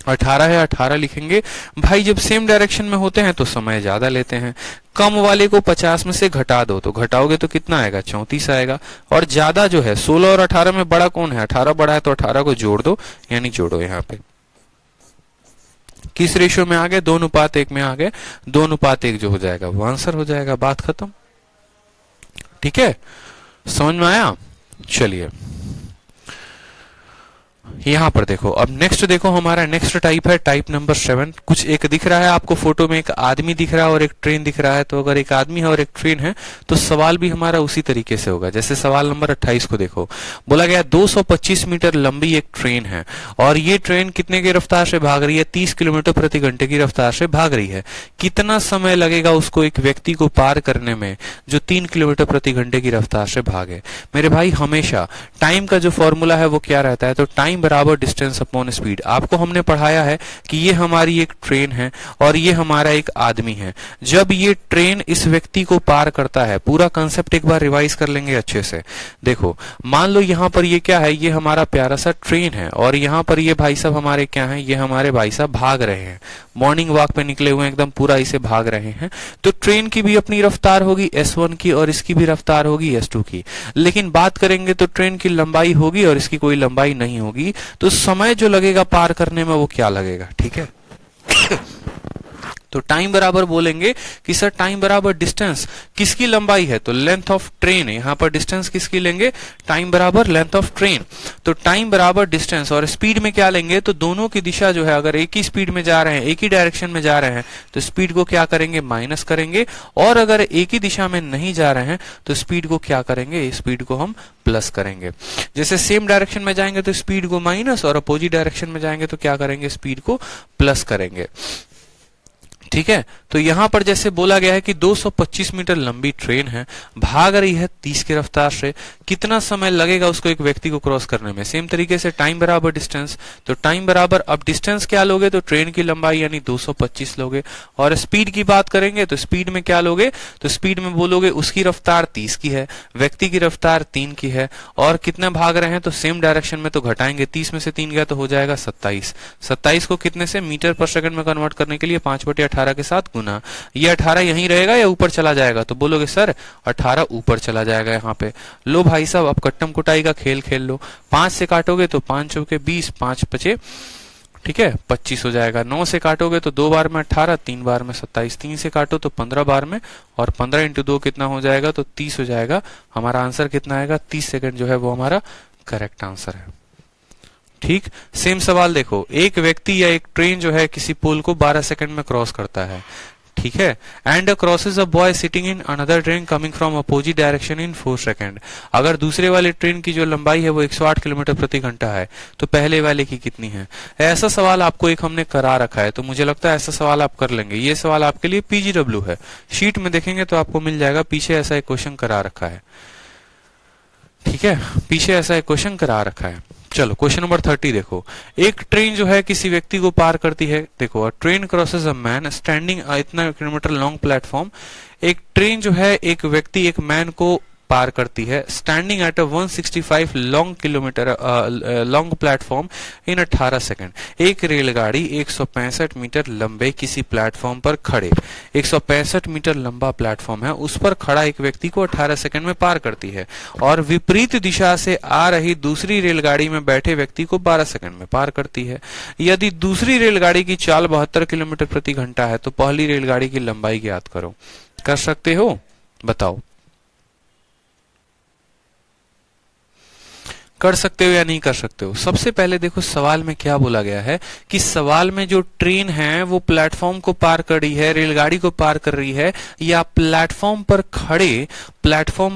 18 है, 18 लिखेंगे। भाई जब सेम डायरेक्शन में होते हैं तो समय ज्यादा लेते हैं। कम वाले को 50 में से घटा दो, तो घटाओगे तो कितना आएगा? 34 आएगा। और ज्यादा जो है 16 और 18 में बड़ा कौन है? 18 बड़ा है, तो 18 को जोड़ दो, यानी जोड़ो। यहाँ पे किस रेशियो में आ गए? 2:1 में आ गए। 2:1 जो हो जाएगा वो आंसर हो जाएगा। बात खत्म। ठीक है, समझ में आया? चलिए यहां पर देखो। अब नेक्स्ट देखो, हमारा नेक्स्ट टाइप है टाइप नंबर 7। कुछ एक दिख रहा है आपको फोटो में, एक आदमी दिख रहा है और एक ट्रेन दिख रहा है। तो अगर एक आदमी है और एक ट्रेन है तो सवाल भी हमारा उसी तरीके से होगा। जैसे सवाल नंबर 28 को देखो, बोला गया 225 मीटर लंबी एक ट्रेन है और ये ट्रेन कितने की रफ्तार से भाग रही है? 30 किलोमीटर प्रति घंटे की रफ्तार से भाग रही है। कितना समय लगेगा उसको एक व्यक्ति को पार करने में जो 3 किलोमीटर प्रति घंटे की रफ्तार से भागे? मेरे भाई हमेशा टाइम का जो फॉर्मूला है वो क्या रहता है? तो टाइम बराबर डिस्टेंस अपॉन स्पीड। आपको हमने पढ़ाया है कि ये हमारी एक ट्रेन है और ये हमारा एक आदमी है। जब ये ट्रेन इस व्यक्ति को पार करता है, पूरा कंसेप्ट एक बार रिवाइज कर लेंगे अच्छे से। देखो मान लो यहाँ पर ये क्या है? ये हमारा प्यारा सा ट्रेन है और यहाँ पर ये भाई साहब हमारे क्या है? ये हमारे भाई साहब भाग रहे हैं, मॉर्निंग वॉक पे निकले हुए हैं, एकदम पूरा इसे भाग रहे हैं। तो ट्रेन की भी अपनी रफ्तार होगी S1 की और इसकी भी रफ्तार होगी S2 की। लेकिन बात करेंगे तो ट्रेन की लंबाई होगी और इसकी कोई लंबाई नहीं होगी। तो समय जो लगेगा पार करने में वो क्या लगेगा? ठीक है। तो टाइम बराबर बोलेंगे कि सर टाइम बराबर डिस्टेंस, किसकी लंबाई है? तो लेंथ ऑफ ट्रेन है। यहाँ पर डिस्टेंस किसकी लेंगे? टाइम बराबर लेंथ ऑफ ट्रेन। तो टाइम बराबर डिस्टेंस और स्पीड में क्या लेंगे? तो दोनों की दिशा जो है, अगर एक ही स्पीड में जा रहे हैं, एक ही डायरेक्शन में जा रहे हैं, तो स्पीड को क्या करेंगे? माइनस करेंगे। और अगर एक ही दिशा में नहीं जा रहे हैं तो स्पीड को क्या करेंगे? स्पीड को हम प्लस करेंगे। जैसे सेम डायरेक्शन में जाएंगे तो स्पीड को माइनस और अपोजिट डायरेक्शन में जाएंगे तो क्या करेंगे? स्पीड को प्लस करेंगे। ठीक है। तो यहां पर जैसे बोला गया है कि 225 मीटर लंबी ट्रेन है, भाग रही है 30 की रफ्तार से, कितना समय लगेगा उसको एक व्यक्ति को क्रॉस करने में? सेम तरीके से टाइम बराबर डिस्टेंस। तो टाइम बराबर, अब डिस्टेंस क्या लोगे? तो ट्रेन की लंबाई यानी 225 लोगे। और स्पीड की बात करेंगे तो स्पीड में क्या लोगे? तो स्पीड में बोलोगे उसकी रफ्तार 30 की है, व्यक्ति की रफ्तार 3 की है और कितने भाग रहे हैं? तो सेम डायरेक्शन में, तो घटाएंगे। 30 में से 3 गया तो हो जाएगा 27। 27 को कितने से? मीटर पर सेकंड में कन्वर्ट करने के लिए 5/18 के साथ गुना। ये 18 यहीं रहेगा या ऊपर चला जाएगा? तो बोलोगे सर 18 ऊपर चला जाएगा यहाँ पे। लो भाई साहब, अब कट्टम कुटाई का खेल खेल लो। 5 से काटोगे तो 5 चौके 20, 5 पचे, ठीक है, 25 हो जाएगा। 9 से काटोगे तो 2 बार में 18, 3 बार में 27, 3 से काटो तो 15 बार में, और 15 इंटू 2 कितना हो जाएगा? तो 30 हो जाएगा। हमारा आंसर कितना आएगा? 30 सेकंड जो है वो हमारा करेक्ट आंसर है। ठीक। सेम सवाल देखो, एक व्यक्ति या एक ट्रेन जो है किसी पोल को 12 सेकंड में क्रॉस करता है, ठीक है, and crosses a boy sitting in another train coming from opposite direction in 4 second. अगर दूसरे वाले ट्रेन की जो लंबाई है वो 108 किलोमीटर प्रति घंटा है तो पहले वाले की कितनी है? ऐसा सवाल आपको एक हमने करा रखा है, तो मुझे लगता है ऐसा सवाल आप कर लेंगे। ये सवाल आपके लिए PGW है, शीट में देखेंगे तो आपको मिल जाएगा, पीछे ऐसा एक क्वेश्चन करा रखा है। ठीक है, पीछे ऐसा एक क्वेश्चन करा रखा है। चलो क्वेश्चन नंबर 30 देखो। एक ट्रेन जो है किसी व्यक्ति को पार करती है। देखो, अ train crosses a man standing इतना किलोमीटर लॉन्ग प्लेटफॉर्म। एक ट्रेन जो है एक व्यक्ति एक मैन को पार करती है standing at a 165 long kilometre long platform in 18 second. एक रेलगाड़ी 165 मीटर लंबे किसी प्लेटफॉर्म पर खड़े, 165 मीटर लंबा प्लेटफॉर्म है, उस पर खड़ा एक व्यक्ति को 18 सेकंड में पार करती है और विपरीत दिशा से आ रही दूसरी रेलगाड़ी में बैठे व्यक्ति को 12 सेकंड में पार करती है। यदि दूसरी रेलगाड़ी की चाल 72 किलोमीटर प्रति घंटा है तो पहली रेलगाड़ी की लंबाई ज्ञात करो। कर सकते हो? बताओ, कर सकते हो या नहीं कर सकते हो? सबसे पहले देखो सवाल में क्या बोला गया है कि सवाल में जो ट्रेन है वो प्लेटफॉर्म को पार कर रही है, रेलगाड़ी को पार कर रही है, या प्लेटफॉर्म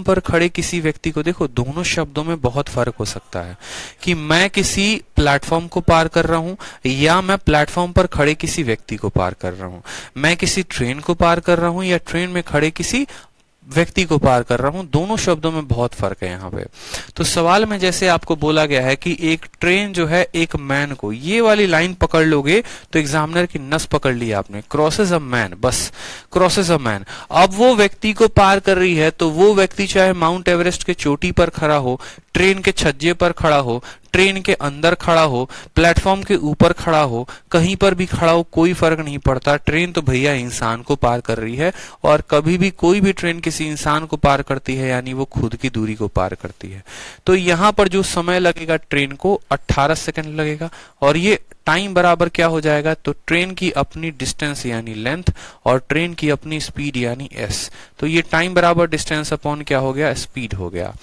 पर खड़े किसी व्यक्ति को। देखो दोनों शब्दों में बहुत फर्क हो सकता है कि मैं किसी प्लेटफॉर्म को पार कर रहा हूं या मैं प्लेटफॉर्म पर खड़े किसी व्यक्ति को पार कर रहा हूं, मैं किसी ट्रेन को पार कर रहा हूं या ट्रेन में खड़े किसी व्यक्ति को पार कर रहा हूं। दोनों शब्दों में बहुत फर्क है यहाँ पे। तो सवाल में जैसे आपको बोला गया है कि एक ट्रेन जो है एक मैन को, ये वाली लाइन पकड़ लोगे तो एग्जामिनर की नस पकड़ ली आपने, क्रॉसेस अ मैन, बस क्रॉसेस अ मैन। अब वो व्यक्ति को पार कर रही है तो वो व्यक्ति चाहे माउंट एवरेस्ट के चोटी पर खड़ा हो, ट्रेन के छज्जे पर खड़ा हो, ट्रेन के अंदर खड़ा हो, प्लेटफॉर्म के ऊपर खड़ा हो, कहीं पर भी खड़ा हो, कोई फर्क नहीं पड़ता। ट्रेन तो भैया इंसान को पार कर रही है और कभी भी कोई भी ट्रेन किसी इंसान को पार करती है यानी वो खुद की दूरी को पार करती है। तो यहां पर जो समय लगेगा ट्रेन को 18 सेकंड लगेगा और ये टाइम बराबर क्या हो जाएगा, तो ट्रेन की अपनी डिस्टेंस यानी लेंथ और ट्रेन की अपनी स्पीड यानी एस। तो ये टाइम बराबर डिस्टेंस अपॉन क्या हो गया, स्पीड हो गया।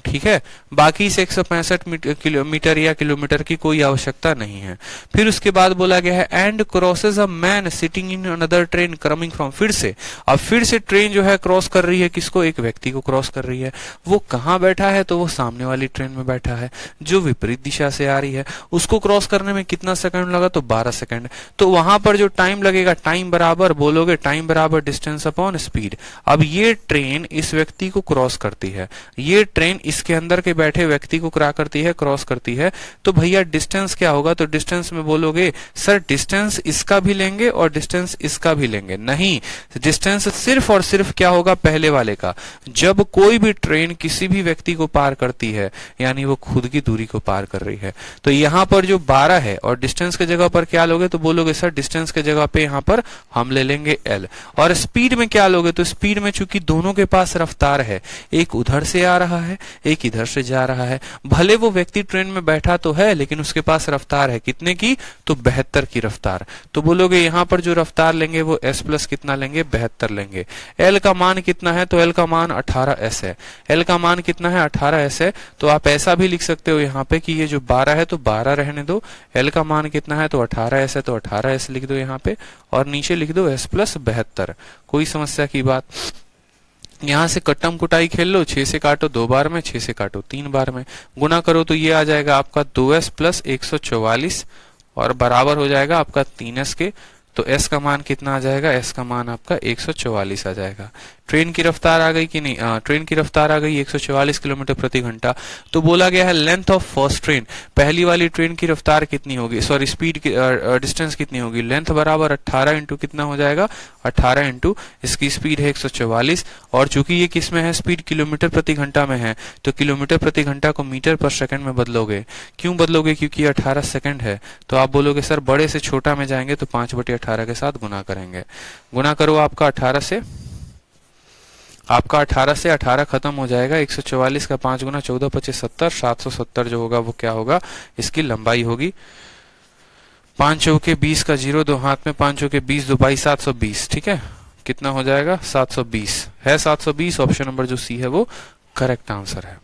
ठीक है, बाकी इस 165 मीटर या किलोमीटर की कोई आवश्यकता नहीं है। फिर उसके बाद बोला गया है and crosses a man sitting in another train coming from. फिर से ट्रेन जो है क्रॉस कर रही है किसको, एक व्यक्ति को क्रॉस कर रही है। वो कहाँ बैठा है, तो वो सामने वाली ट्रेन में बैठा है जो विपरीत दिशा से आ रही है। उसको क्रॉस करने में कितना सेकंड लगा, तो 12 सेकंड। तो वहां पर जो टाइम लगेगा, टाइम बराबर बोलोगे टाइम बराबर डिस्टेंस अपॉन स्पीड। अब ये ट्रेन इस व्यक्ति को क्रॉस करती है, ये ट्रेन इसके अंदर के बैठे व्यक्ति को क्या करती है, क्रॉस करती है। तो भैया डिस्टेंस क्या होगा, तो डिस्टेंस में बोलोगे सर डिस्टेंस इसका भी लेंगे और डिस्टेंस इसका भी लेंगे। नहीं, डिस्टेंस सिर्फ और सिर्फ क्या होगा, पहले वाले का। जब कोई भी ट्रेन किसी भी व्यक्ति को पार करती है यानी वो खुद की दूरी को पार कर रही है। तो यहां पर जो 12 है और डिस्टेंस के जगह पर क्या लोगे, तो बोलोगे सर डिस्टेंस के जगह पे यहां पर हम ले लेंगे एल। और स्पीड में क्या लोगे, तो स्पीड में चूंकि दोनों के पास रफ्तार है, एक उधर से आ रहा है एक इधर से जा रहा है, भले वो व्यक्ति ट्रेन में बैठा तो है लेकिन उसके पास रफ्तार है कितने की, तो 72 की रफ्तार। तो बोलोगे यहां पर जो रफ्तार लेंगे वो s प्लस कितना लेंगे, 72 लेंगे। l का मान कितना है, तो l का मान 18s है। l का मान कितना है, 18s है। तो आप ऐसा भी लिख सकते हो यहाँ पे कि ये जो 12 है तो 12 रहने दो, l का मान कितना है, तो 18s है तो 18s लिख दो यहाँ पे और नीचे लिख दो s प्लस 72। कोई समस्या की बात? यहां से कट्टम कुटाई खेल लो, 6 से काटो 2 बार में, 6 से काटो 3 बार में, गुना करो तो ये आ जाएगा आपका 2s प्लस 144 और बराबर हो जाएगा आपका 3s के। तो s का मान कितना आ जाएगा, s का मान आपका 144 आ जाएगा। ट्रेन की रफ्तार आ गई कि नहीं, ट्रेन की रफ्तार आ गई 144 किलोमीटर प्रति घंटा। तो बोला गया है लेंथ ऑफ फर्स्ट ट्रेन, पहली वाली ट्रेन की रफ्तार कितनी होगी, सॉरी स्पीड की डिस्टेंस कितनी होगी, लेंथ बराबर 18 इंटू कितना हो जाएगा, 18 इंटू इसकी स्पीड है 144 और चूंकि ये किस में है, स्पीड किलोमीटर प्रति घंटा में है तो किलोमीटर प्रति घंटा को मीटर पर सेकंड में बदलोगे। क्यों बदलोगे, क्योंकि 18 सेकंड है। तो आप बोलोगे सर बड़े से छोटा में जाएंगे तो 5/18 के साथ गुना करेंगे। गुना करो आपका 18 से, आपका 18 से 18 खत्म हो जाएगा, 144 का 5 गुना 14 25 70, 770 जो होगा वो क्या होगा, इसकी लंबाई होगी। 5 चौके 20 का 0 दो हाथ में, 5 चौके 20 दो बाई 720। ठीक है, कितना हो जाएगा, 720 है। 720 ऑप्शन नंबर जो सी है वो करेक्ट आंसर है।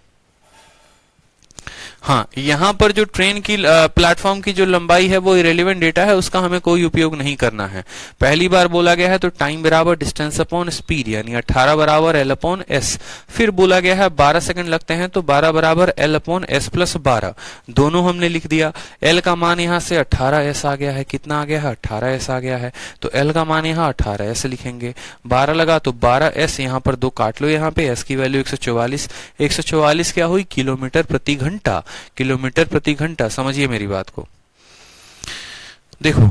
हाँ, यहाँ पर जो ट्रेन की प्लेटफॉर्म की जो लंबाई है वो इरेलीवेंट डेटा है, उसका हमें कोई उपयोग नहीं करना है। पहली बार बोला गया है तो टाइम बराबर डिस्टेंस अपॉन स्पीड, यानी 18 बराबर एल अपॉन एस। फिर बोला गया है 12 सेकंड लगते हैं तो 12 बराबर एल अपॉन एस प्लस 12, दोनों हमने लिख दिया। एल का मान यहाँ से 18 एस आ गया है, कितना आ गया है 18 एस आ गया है, तो एल का मान यहाँ 18 एस लिखेंगे। 12 लगा तो 12 एस, यहाँ पर 2 काट लो, यहाँ पे एस की वैल्यू 144, 144 क्या हुई किलोमीटर प्रति घंटा, किलोमीटर प्रति घंटा। समझिए मेरी बात को, देखो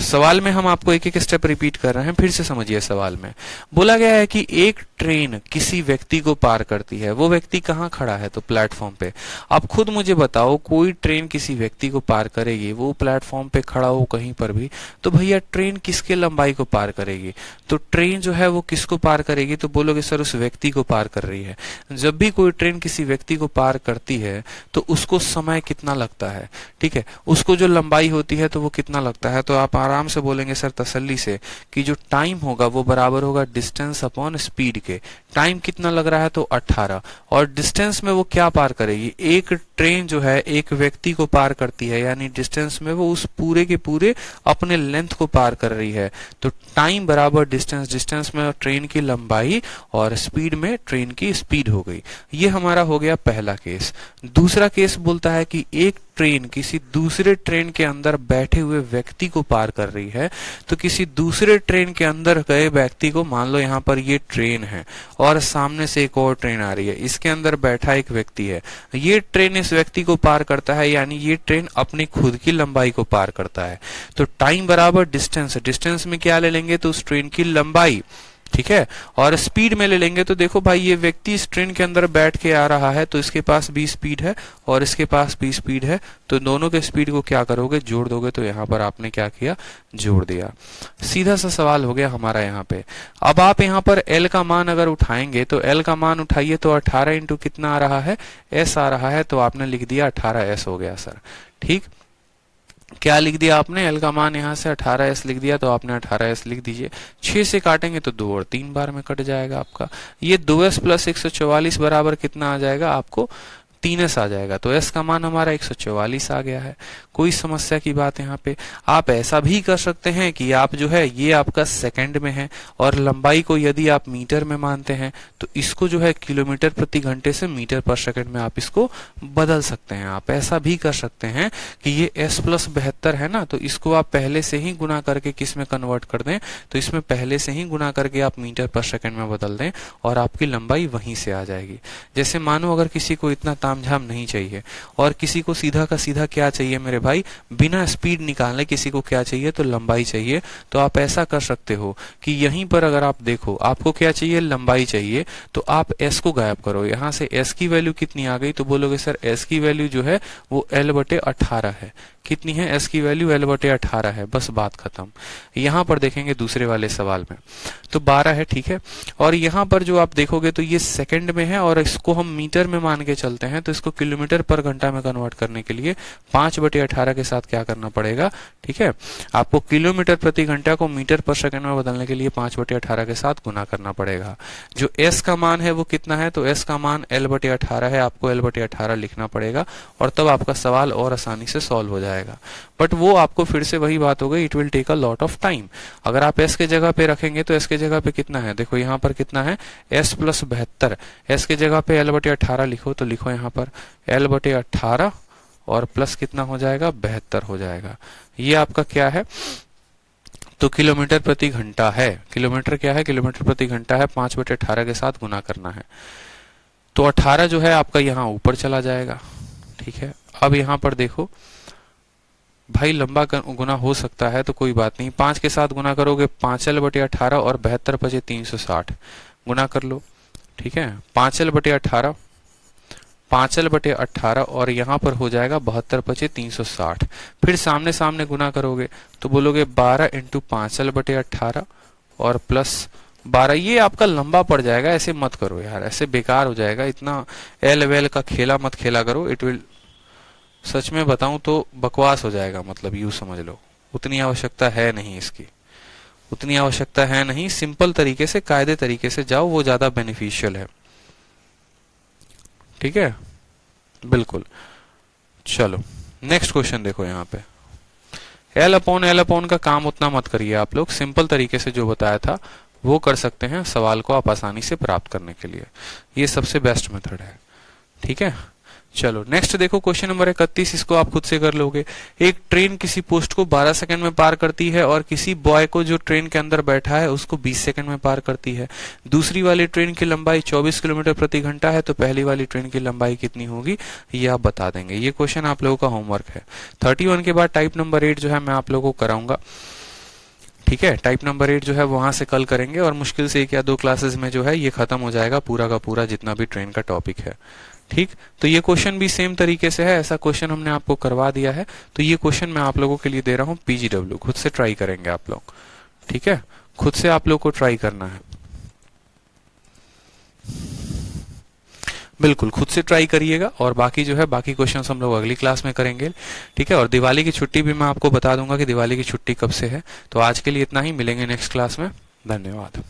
सवाल में हम आपको एक एक स्टेप रिपीट कर रहे हैं, फिर से समझिए। सवाल में बोला गया है कि एक ट्रेन किसी व्यक्ति को पार करती है, वो व्यक्ति कहाँ खड़ा है तो प्लेटफॉर्म पे। आप खुद मुझे बताओ, कोई ट्रेन किसी व्यक्ति को पार करेगी, वो प्लेटफॉर्म पे खड़ा हो कहीं पर भी, तो भैया ट्रेन किसके लंबाई को पार करेगी, तो ट्रेन जो है वो किसको पार करेगी, तो बोलोगे सर उस व्यक्ति को पार कर रही है। जब भी कोई ट्रेन किसी व्यक्ति को पार करती है तो उसको समय कितना लगता है, ठीक है, उसको जो लंबाई होती है तो वो कितना लगता है, तो आप आराम से बोलेंगे सर तसल्ली से कि जो टाइम होगा वो बराबर होगा डिस्टेंस अपॉन स्पीड के। टाइम कितना लग रहा है तो 18, और डिस्टेंस में वो क्या पार करेगी, एक ट्रेन जो है एक व्यक्ति को पार करती है, यानी डिस्टेंस में वो उस पूरे के पूरे अपने लेंथ को पार कर रही है। तो टाइम बराबर डिस्टेंस, डिस्टेंस में ट्रेन की लंबाई और स्पीड में ट्रेन की स्पीड हो गई। ये हमारा हो गया पहला केस। दूसरा केस बोलता है कि एक ट्रेन किसी दूसरे ट्रेन के अंदर बैठे हुए व्यक्ति को पार कर रही है, तो किसी दूसरे ट्रेन के अंदर गए व्यक्ति को, मान लो यहाँ पर ये ट्रेन है और सामने से एक और ट्रेन आ रही है, इसके अंदर बैठा एक व्यक्ति है, ये ट्रेन इस व्यक्ति को पार करता है, यानी ये ट्रेन अपनी खुद की लंबाई को पार करता है। तो टाइम बराबर डिस्टेंस, डिस्टेंस में क्या ले लेंगे तो उस ट्रेन की लंबाई, ठीक है, और स्पीड में ले लेंगे तो देखो भाई ये व्यक्ति इस ट्रेन के अंदर बैठ के आ रहा है, तो इसके पास भी स्पीड है और इसके पास भी स्पीड है, तो दोनों के स्पीड को क्या करोगे जोड़ दोगे, तो यहाँ पर आपने क्या किया जोड़ दिया। सीधा सा सवाल हो गया हमारा यहाँ पे। अब आप यहाँ पर एल का मान अगर उठाएंगे तो एल का मान उठाइए तो 18 इंटू कितना आ रहा है एस आ रहा है, तो आपने लिख दिया 18 एस हो गया सर। ठीक, क्या लिख दिया आपने, एल का मान यहाँ से 18 एस लिख दिया, तो आपने 18 एस लिख दीजिए। 6 से काटेंगे तो 2 और 3 बार में कट जाएगा आपका। ये 2s प्लस 144 बराबर कितना आ जाएगा आपको 3s आ जाएगा, तो s का मान हमारा 144 आ गया है। कोई समस्या की बात यहाँ पे। आप ऐसा भी कर सकते हैं कि आप जो है ये आपका सेकंड में है और लंबाई को यदि आप मीटर में मानते हैं तो इसको जो है किलोमीटर प्रति घंटे से मीटर पर सेकंड में आप इसको बदल सकते हैं। आप ऐसा भी कर सकते हैं कि ये s प्लस 72 है ना, तो इसको आप पहले से ही गुना करके किस में कन्वर्ट कर दें, तो इसमें पहले से ही गुना करके आप मीटर पर सेकंड में बदल दें और आपकी लंबाई वहीं से आ जाएगी। जैसे मानो अगर किसी को इतना तामझाम नहीं चाहिए और किसी को सीधा का सीधा क्या चाहिए मेरे भाई, बिना स्पीड निकालने किसी को क्या चाहिए तो लंबाई चाहिए, तो आप ऐसा कर सकते हो कि यहीं पर अगर आप देखो आपको क्या चाहिए लंबाई चाहिए, तो आप s को गायब करो। यहाँ से s की वैल्यू कितनी आ गई, तो बोलोगे सर s की वैल्यू जो है वो l/18 है। कितनी है s की वैल्यू l/18 है, बस बात खत्म। यहाँ पर देखेंगे दूसरे वाले सवाल में तो 12 है, ठीक है, और यहाँ पर जो आप देखोगे तो ये सेकंड में है और इसको हम मीटर में मान के चलते हैं, तो इसको किलोमीटर पर घंटा में कन्वर्ट करने के लिए 5/18 के साथ क्या करना पड़ेगा, ठीक है, आपको किलोमीटर प्रति घंटा को मीटर पर सेकंड में बदलने के लिए 5/18 के साथ गुना करना पड़ेगा। जो s का मान है वो कितना है, तो s का मान l/18 है, आपको l/18 लिखना पड़ेगा और तब आपका सवाल और आसानी से सॉल्व हो जाएगा। बट वो आपको फिर से वही बात हो गई, it will take a lot of time. अगर आप s के जगह पे रखेंगे तो s के जगह पे कितना है, देखो यहाँ पर कितना है s प्लस 72, s के जगह पे l/18 लिखो, तो लिखो यहाँ पर l/18 और प्लस कितना हो जाएगा 72 हो जाएगा। ये आपका क्या है, तो किलोमीटर प्रति घंटा है। किलोमीटर क्या है, किलोमीटर प्रति घंटा है, 5/18 के साथ गुना करना है, तो 18 जो है आपका यहाँ ऊपर चला जाएगा। ठीक है, अब यहाँ पर देखो भाई लंबा गुना हो सकता है तो कोई बात नहीं, 5 के साथ गुना करोगे 5l/18 और 72 बचे 360, गुना कर लो, ठीक है, 5l/18 5l/18 और यहाँ पर हो जाएगा 72 बचे 360। फिर सामने सामने गुना करोगे तो बोलोगे 12 इंटू 5l/18 और प्लस 12, ये आपका लंबा पड़ जाएगा, ऐसे मत करो यार, ऐसे बेकार हो जाएगा, इतना एल वेल का खेला मत खेला करो, इट विल, सच में बताऊं तो बकवास हो जाएगा, मतलब यूं समझ लो, उतनी आवश्यकता है नहीं इसकी, उतनी आवश्यकता है नहीं। सिंपल तरीके से कायदे तरीके से जाओ, वो ज्यादा बेनिफिशियल है। ठीक है, बिल्कुल। चलो नेक्स्ट क्वेश्चन देखो यहाँ पे, एल अपॉन का काम उतना मत करिए आप लोग, सिंपल तरीके से जो बताया था वो कर सकते हैं सवाल को आप आसानी से प्राप्त करने के लिए, ये सबसे बेस्ट मेथड है। ठीक है, चलो नेक्स्ट देखो क्वेश्चन नंबर 31, इसको आप खुद से कर लोगे। एक ट्रेन किसी पोस्ट को 12 सेकंड में पार करती है और किसी बॉय को जो ट्रेन के अंदर बैठा है उसको 20 सेकंड में पार करती है। दूसरी वाली ट्रेन की लंबाई 24 किलोमीटर प्रति घंटा है, तो पहली वाली ट्रेन की लंबाई कितनी होगी ये आप बता देंगे। ये क्वेश्चन आप लोगों का होमवर्क है। 31 के बाद टाइप नंबर 8 जो है मैं आप लोगों को कराऊंगा। ठीक है, टाइप नंबर 8 जो है वहां से कल करेंगे और मुश्किल से 1 या 2 क्लासेस में जो है ये खत्म हो जाएगा पूरा का पूरा जितना भी ट्रेन का टॉपिक है। ठीक, तो ये क्वेश्चन भी सेम तरीके से है, ऐसा क्वेश्चन हमने आपको करवा दिया है, तो ये क्वेश्चन मैं आप लोगों के लिए दे रहा हूँ पीजीडब्ल्यू, खुद से ट्राई करेंगे आप लोग। ठीक है, खुद से आप लोग को ट्राई करना है, बिल्कुल खुद से ट्राई करिएगा। और बाकी जो है बाकी क्वेश्चंस हम लोग अगली क्लास में करेंगे। ठीक है, और दिवाली की छुट्टी भी मैं आपको बता दूंगा कि दिवाली की छुट्टी कब से है। तो आज के लिए इतना ही, मिलेंगे नेक्स्ट क्लास में, धन्यवाद।